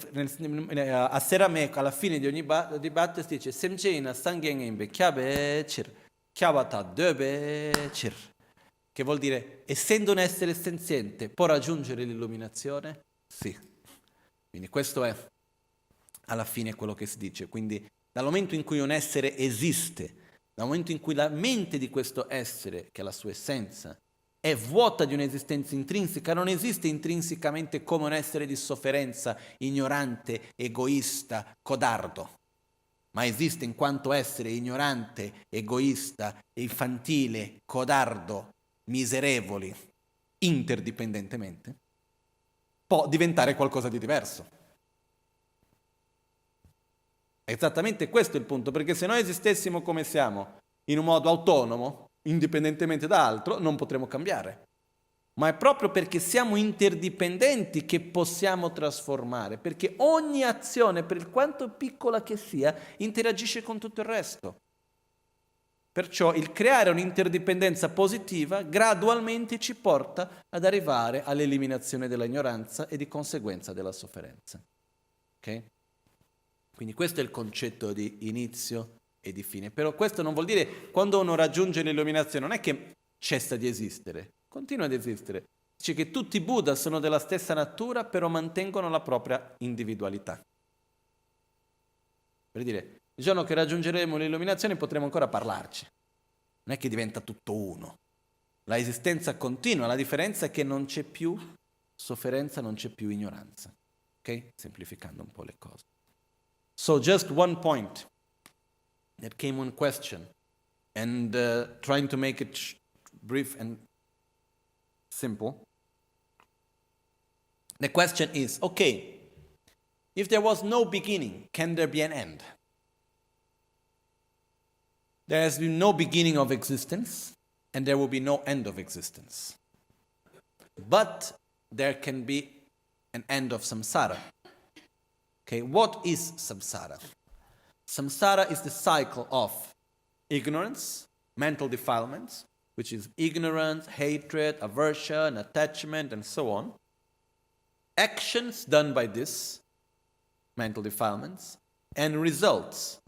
Speaker 1: a Seramè alla fine di ogni dibattito si dice Semjeina Sangyen Embe Kyabe Chir Kyabata Döbe Chir, che vuol dire essendo un essere senziente può raggiungere l'illuminazione? Sì. Quindi questo è alla fine quello che si dice. Quindi dal momento in cui un essere esiste, dal momento in cui la mente di questo essere, che è la sua essenza, è vuota di un'esistenza intrinseca, non esiste intrinsecamente come un essere di sofferenza, ignorante, egoista, codardo, ma esiste in quanto essere ignorante, egoista, infantile, codardo, miserevoli, interdipendentemente, può diventare qualcosa di diverso. Esattamente questo è il punto, perché se noi esistessimo come siamo, in un modo autonomo, indipendentemente da altro, non potremo cambiare. Ma è proprio perché siamo interdipendenti che possiamo trasformare, perché ogni azione, per quanto piccola che sia, interagisce con tutto il resto. Perciò il creare un'interdipendenza positiva gradualmente ci porta ad arrivare all'eliminazione dell'ignoranza e di conseguenza della sofferenza. Ok? Quindi questo è il concetto di inizio e di fine. Però questo non vuol dire quando uno raggiunge l'illuminazione, non è che cessa di esistere, continua ad esistere. Dice che tutti i Buddha sono della stessa natura, però mantengono la propria individualità. Per dire, il giorno che raggiungeremo l'illuminazione potremo ancora parlarci. Non è che diventa tutto uno. La esistenza continua, la differenza è che non c'è più sofferenza, non c'è più ignoranza. Ok? Semplificando un po' le cose. So just one point that came on question, and trying to make it brief and simple. The question is, okay, if there was no beginning, can there be an end? There has been no beginning of existence, and there will be no end of existence. But there can be an end of samsara. Okay, what is samsara? Samsara is the cycle of ignorance, mental defilements, which is ignorance, hatred, aversion, attachment, and so on, actions done by this, mental defilements, and results.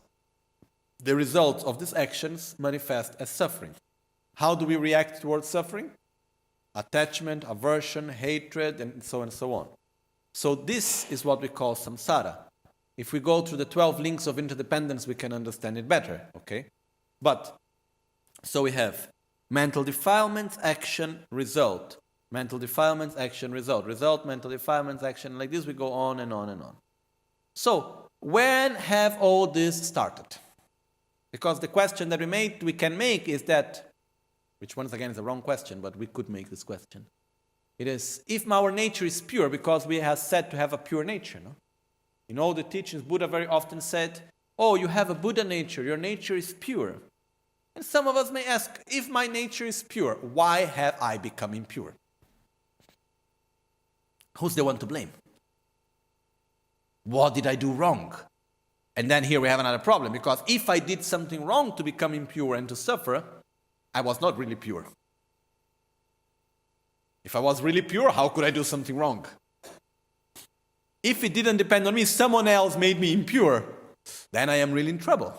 Speaker 1: The results of these actions manifest as suffering. How do we react towards suffering? Attachment, aversion, hatred, and so on and so on. So this is what we call samsara. If we go through the 12 links of interdependence, we can understand it better, okay? But, so we have mental defilements, action, result. Mental defilements, action, result. Result, mental defilements, action. Like this we go on and on and on. So, when have all this started? Because the question that we can make is that, which once again is a wrong question, but we could make this question. It is, if our nature is pure, because we have said to have a pure nature, no? In all the teachings, Buddha very often said, oh, you have a Buddha nature, your nature is pure. And some of us may ask, if my nature is pure, why have I become impure? Who's the one to blame? What did I do wrong? And then here we have another problem, because if I did something wrong to become impure and to suffer, I was not really pure. If I was really pure, how could I do something wrong? If it didn't depend on me, someone else made me impure, then I am really in trouble.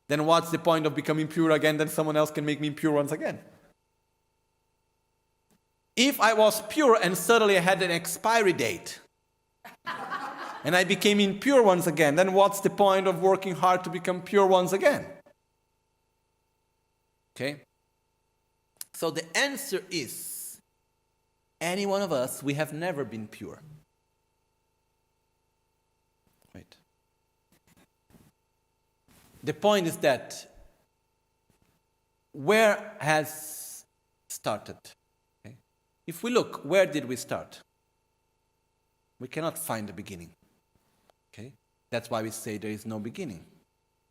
Speaker 1: Then what's the point of becoming pure again? Then someone else can make me impure once again. If I was pure and suddenly I had an expiry date, and I became impure once again, then what's the point of working hard to become pure once again? Okay? So the answer is, any one of us, we have never been pure. Wait. The point is that where has started? Okay? If we look, where did we start? We cannot find the beginning. Okay? That's why we say there is no beginning.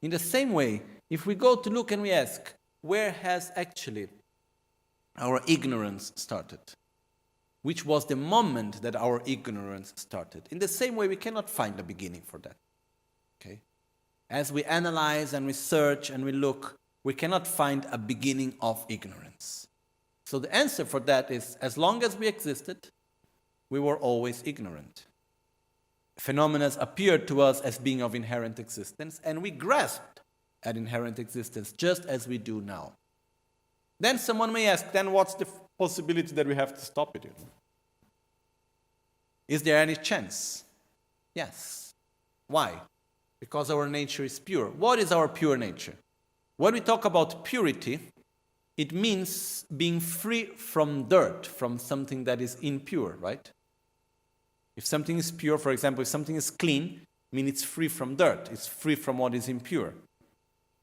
Speaker 1: In the same way, if we go to look and we ask, where has actually our ignorance started? Which was the moment that our ignorance started? In the same way, we cannot find a beginning for that. Okay? As we analyze and research and we look, we cannot find a beginning of ignorance. So the answer for that is, as long as we existed, we were always ignorant. Phenomena appeared to us as being of inherent existence, and we grasped at inherent existence just as we do now. Then someone may ask, then what's the possibility that we have to stop it? Is there any chance? Yes. Why? Because our nature is pure. What is our pure nature? When we talk about purity, it means being free from dirt, from something that is impure, right? If something is pure, for example, if something is clean, I mean it's free from dirt, it's free from what is impure.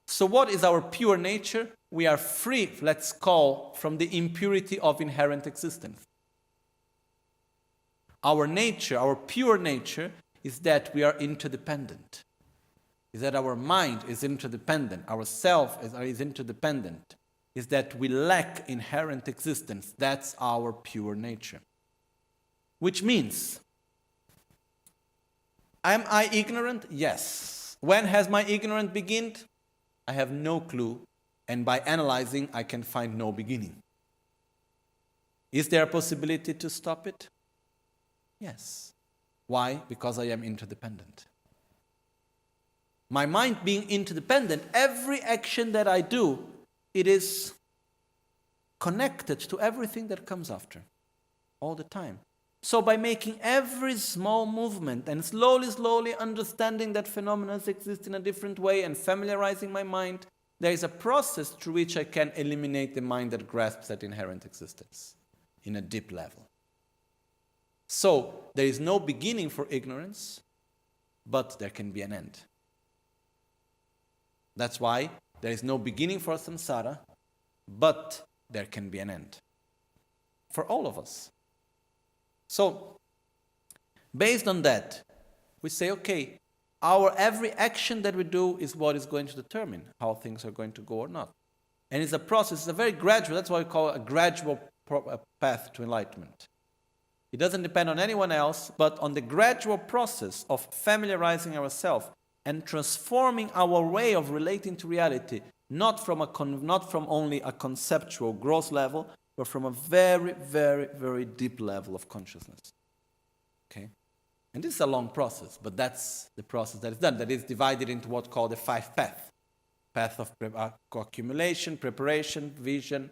Speaker 1: So what is our pure nature? We are free, let's call, from the impurity of inherent existence. Our nature, our pure nature, is that we are interdependent. Is that our mind is interdependent, our self is interdependent. Is that we lack inherent existence. That's our pure nature. Which means, am I ignorant? Yes. When has my ignorance begun? I have no clue, and by analyzing, I can find no beginning. Is there a possibility to stop it? Yes. Why? Because I am interdependent. My mind being interdependent, every action that I do, it is connected to everything that comes after, all the time. So by making every small movement and slowly understanding that phenomena exist in a different way and familiarizing my mind, there is a process through which I can eliminate the mind that grasps at inherent existence in a deep level. So there is no beginning for ignorance, but there can be an end. That's why there is no beginning for samsara, but there can be an end. For all of us. So, based on that, we say, okay, our every action that we do is what is going to determine how things are going to go or not. And it's a process, it's a very gradual, that's why we call it a gradual path to enlightenment. It doesn't depend on anyone else, but on the gradual process of familiarizing ourselves and transforming our way of relating to reality, not from only a conceptual, gross level, but from a very, very, very deep level of consciousness. Okay? And this is a long process, but that's the process that is done. That is divided into what's called the 5 paths. Path of accumulation, preparation, vision,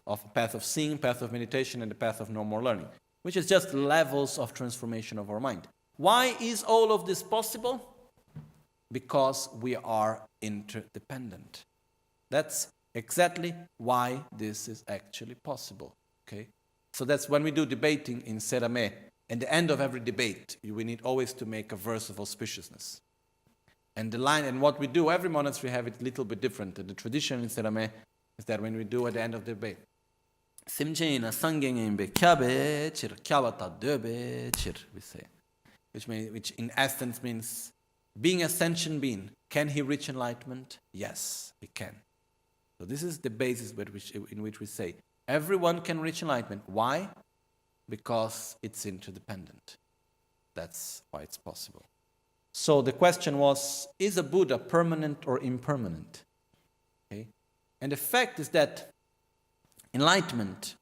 Speaker 1: of path of seeing, path of meditation, and the path of no more learning, which is just levels of transformation of our mind. Why is all of this possible? Because we are interdependent. That's exactly why this is actually possible. Okay? So that's when we do debating in Serame. At the end of every debate, we need always to make a verse of auspiciousness. And the line, and what we do, every monastery have it a little bit different. The tradition in Serame is that when we do at the end of the debate, Simjena Sangengembe Kyabe Chir Kyabata Döbe Chir, we say. Which in essence means, being a sentient being, can he reach enlightenment? Yes, he can. So this is the basis in which we say, everyone can reach enlightenment. Why? Because it's interdependent. That's why it's possible. So the question was, is a Buddha permanent or impermanent? Okay? And the fact is that enlightenment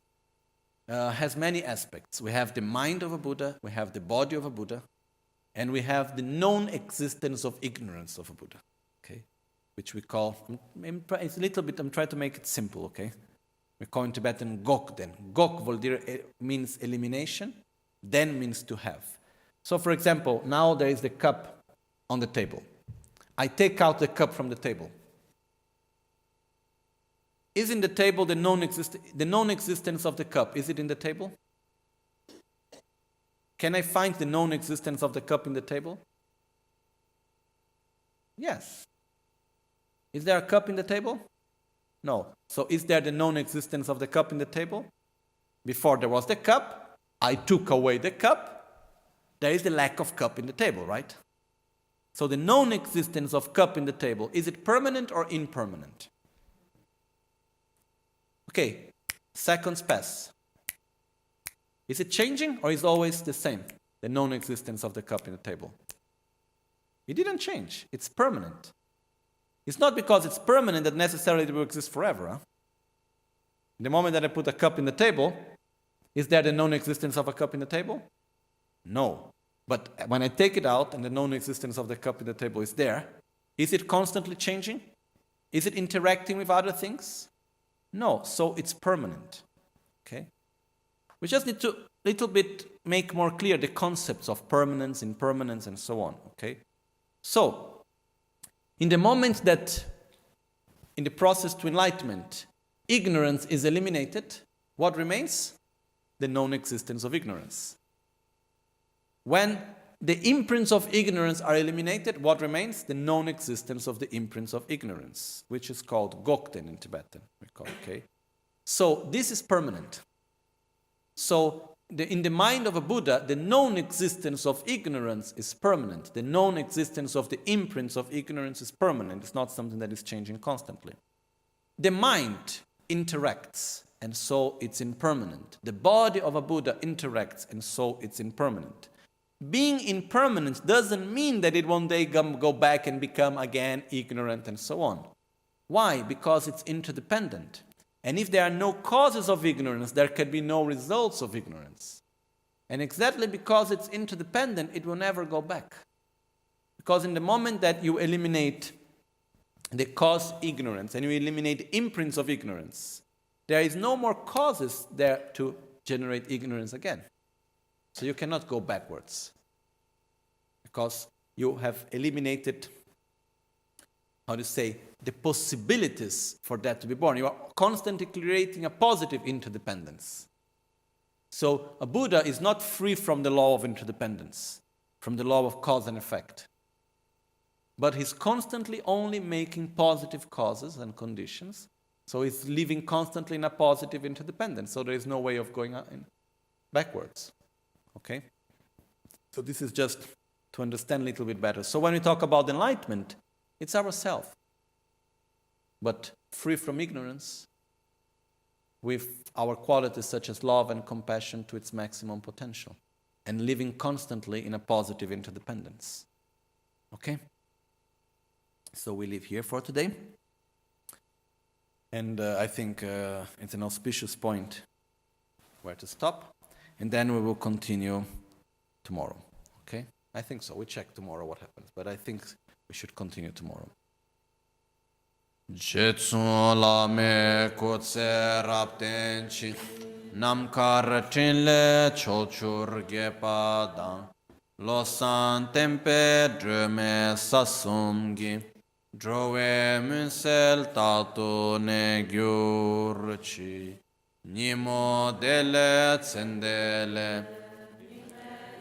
Speaker 1: has many aspects. We have the mind of a Buddha, we have the body of a Buddha, and we have the known existence of ignorance of a Buddha. Okay? Which we call, it's a little bit, I'm trying to make it simple, okay? We call in Tibetan Gok Den. Gok means elimination, Den means to have. So for example, now there is the cup on the table. I take out the cup from the table. Is in the table the known existence of the cup? Is it in the table? Can I find the known existence of the cup in the table? Yes. Is there a cup in the table? No. So is there the known existence of the cup in the table? Before there was the cup, I took away the cup, there is the lack of cup in the table, right? So the known existence of cup in the table, is it permanent or impermanent? Okay, seconds pass. Is it changing or is it always the same? The known existence of the cup in the table. It didn't change, it's permanent. It's not because it's permanent that necessarily it will exist forever. Huh? The moment that I put a cup in the table, is there the known existence of a cup in the table? No. But when I take it out and the known existence of the cup in the table is there, is it constantly changing? Is it interacting with other things? No, so it's permanent. Okay? We just need to little bit make more clear the concepts of permanence, impermanence, and so on. Okay? So, in the moment that, in the process to enlightenment, ignorance is eliminated, what remains? The known existence of ignorance. When the imprints of ignorance are eliminated, what remains? The known existence of the imprints of ignorance, which is called Gokten in Tibetan. We call it, okay? So this is permanent. So in the mind of a Buddha, the known existence of ignorance is permanent. The known existence of the imprints of ignorance is permanent. It's not something that is changing constantly. The mind interacts, and so it's impermanent. The body of a Buddha interacts, and so it's impermanent. Being impermanent doesn't mean that it one day go back and become again ignorant and so on. Why? Because it's interdependent. And if there are no causes of ignorance, there can be no results of ignorance. And exactly because it's interdependent, it will never go back. Because in the moment that you eliminate the cause ignorance and you eliminate the imprints of ignorance, there is no more causes there to generate ignorance again. So you cannot go backwards. Because you have eliminated, how to say, the possibilities for that to be born. You are constantly creating a positive interdependence. So a Buddha is not free from the law of interdependence, from the law of cause and effect. But he's constantly only making positive causes and conditions. So he's living constantly in a positive interdependence. So there is no way of going backwards. Okay? So this is just to understand a little bit better. So when we talk about enlightenment, it's ourself. But free from ignorance, with our qualities such as love and compassion to its maximum potential, and living constantly in a positive interdependence. Okay? So we leave here for today. And I think it's an auspicious point where to stop. And then we will continue tomorrow. Okay? I think so. We check tomorrow what happens, but I think we should continue tomorrow. Jetsu lame kutse raptenchi namkar chinle chochur gepadang losan tempe drume sasumgi drove munsel tatu ne gyurchi nimo dele tsendele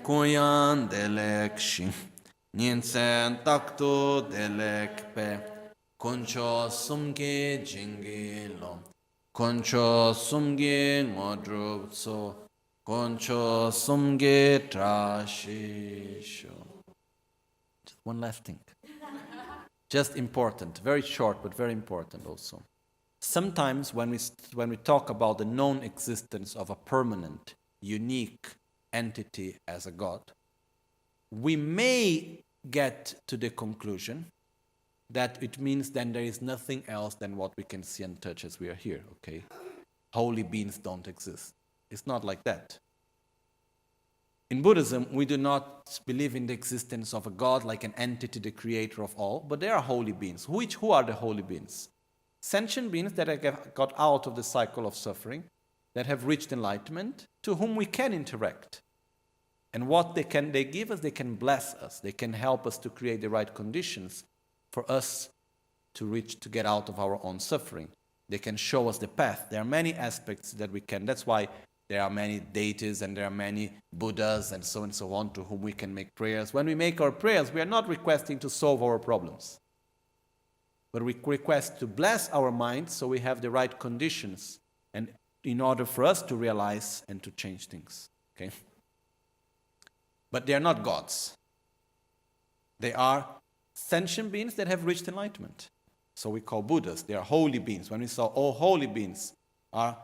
Speaker 1: kuyan delekshi ninsen taktu delekpe Concho sumge jingilo, concho sumge ngodrupso, concho sumge trashisho. Just one last thing. Just important, very short, but very important also. Sometimes when we talk about the known existence of a permanent, unique entity as a God, we may get to the conclusion that it means then there is nothing else than what we can see and touch as we are here, okay? Holy beings don't exist. It's not like that. In Buddhism, we do not believe in the existence of a God like an entity, the creator of all, but there are holy beings. Who are the holy beings? Sentient beings that have got out of the cycle of suffering, that have reached enlightenment, to whom we can interact. And what they give us, they can bless us. They can help us to create the right conditions for us to get out of our own suffering. They can show us the path. There are many aspects that we can. That's why there are many deities and there are many Buddhas and so on to whom we can make prayers. When we make our prayers, we are not requesting to solve our problems, but we request to bless our mind so we have the right conditions and in order for us to realize and to change things. Okay? But they are not gods. They are sentient beings that have reached enlightenment. So we call Buddhas. They are holy beings. When we saw all holy beings are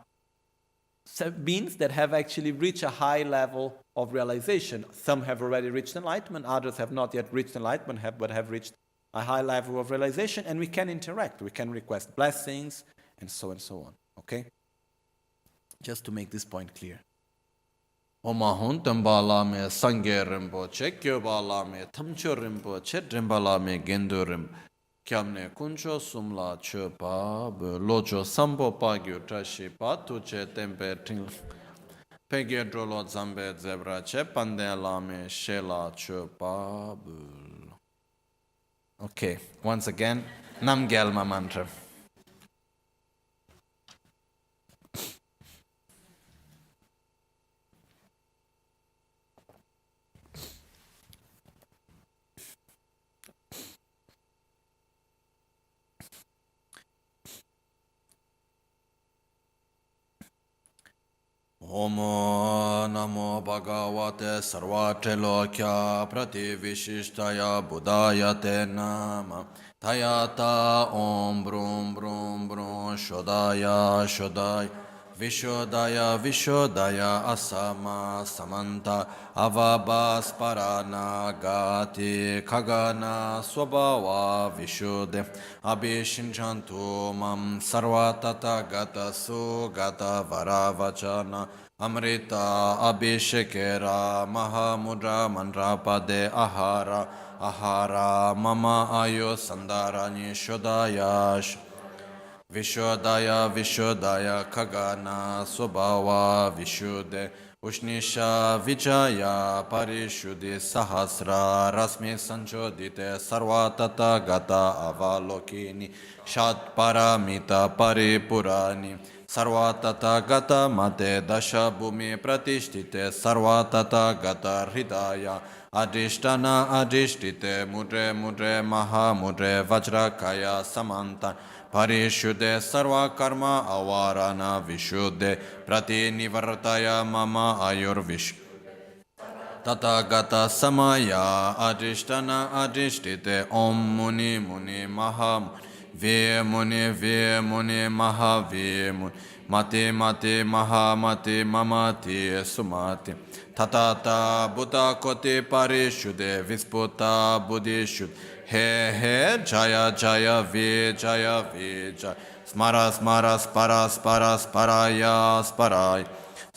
Speaker 1: beings that have actually reached a high level of realization. Some have already reached enlightenment, others have not yet reached enlightenment, but have reached a high level of realization, and we can interact. We can request blessings, and so on. Okay? Just to make this point clear. Omahun tambala me sangye rinpoche, kyobala me tamcho rinpoche, drimbala me gendo rinpoche, kyamne kuncho sumla chopa, lojo sambo pagyo trashi pa, tuche tempe ting, pegye drolo zambe zebra che, pandela me shela chopa. Okay, once again, Nam Gyalma mantra. Omo namo bhagavate sarvatrelokya prativishistaya buddhayate nama tayata om brum brum brum shodaya shodaya vishodaya asama samanta avabas parana gati kagana swabhava vishuddhe abhishinchantu mam sarvatata gata sugata varavachana amrita abhishekera mahamudra mandrapade ahara mama ayo sandarani shodaya Vishodaya Kagana Swabhava Vishuddhe Ushnisha Vijaya Parishuddhi Sahasra Rasmi Sanchodite Sarvatata Gata Avalokini Shat Paramita Paripurani Sarvatata Gata Mate Dasha Bhumi Pratishtite Sarvatata Gata Hridaya Adhishtana Adhishtite Mudre Maha Mudre Vajrakaya Samanta Parishuddhe sarva karma avarana vishuddhe prati nivartaya mama ayur vish Tathagata samaya adhishtana adhishtite om muni maha ve muni maha ve mati maha mati mamati sumati Tatata buddha koti parishuddhe visputa buddhishuddhe He jaya vi smara spara sparaya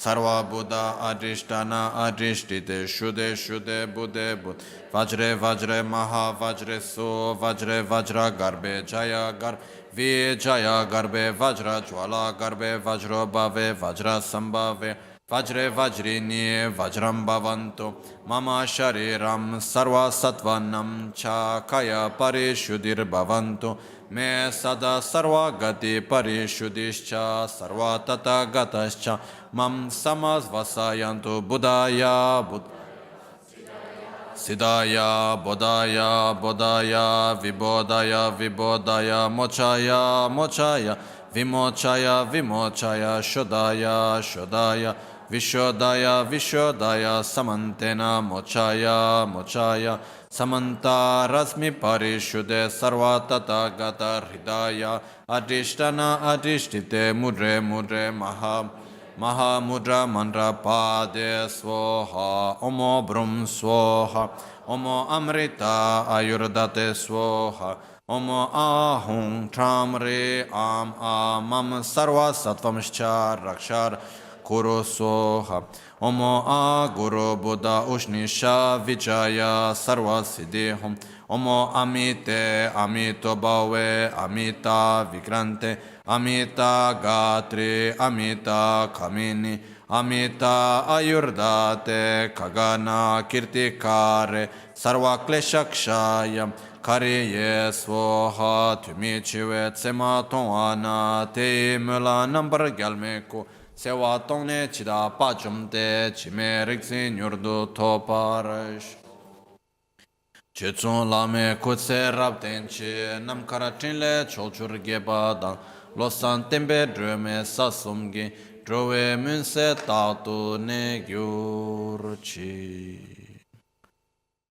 Speaker 1: Sarva Buddha Adhisthana Adhisthite Shuddhe Shuddhe Buddhe Buddhe Vajre Vajre Maha Vajre Su Vajre Vajra Garbe Jaya Garbe Vijaya Garbe Vajra Jwala Garbe Vajro Bhave Vajra Sambhave Vajre Vajrini Vajram Bhavanto Mama Shariram Sarva Sattvanam Chakaya Parishuddhir Bhavanto Me Sada Sarva Gati Parishuddhischa Sarva Tata Gatascha Mam Samas Vasayantu Buddhaya Siddhaya Bodhaya Bodhaya Vibodhaya Vibodhaya Mochaya Mochaya Vimochaya Vimochaya Shodhaya Shodhaya Vishodhaya Vishodhaya Samantena Mochaya Mochaya Samanta Rasmi Parishuddhe Sarva Tata Gata Hridaya Adhisthana Adhisthite Mudre Mudre Maha Mudra Mandra Pade Svoha Omo Brum Svoha Omo Amrita Ayurdate Svoha Omo Ahung Tramre Am Amam Sarva Sattvamscha Rakshar Kuru Soha Omo A Guru Buddha Ushnisha Vijaya Sarva Siddhihum Omo Amite Amito Bhave Amita Vikrante Amita Gatri Amita Kamini Amita Ayurdate Kagana Kirtikare Sarva Kleshakshayam Kariye Svoha Tumichive Tsema Tongana Te Mula Nambar Gyalmeko Sewa Tongne Chida Pachumte Chime Riksi Nyurdu Toparash Chitsun Lame Kutse Rabtenchi Namkara Chinle Cholchur Gebadang Losan Tembe Drume Sasumgi Drove Munse Tatu Ne Gyurchi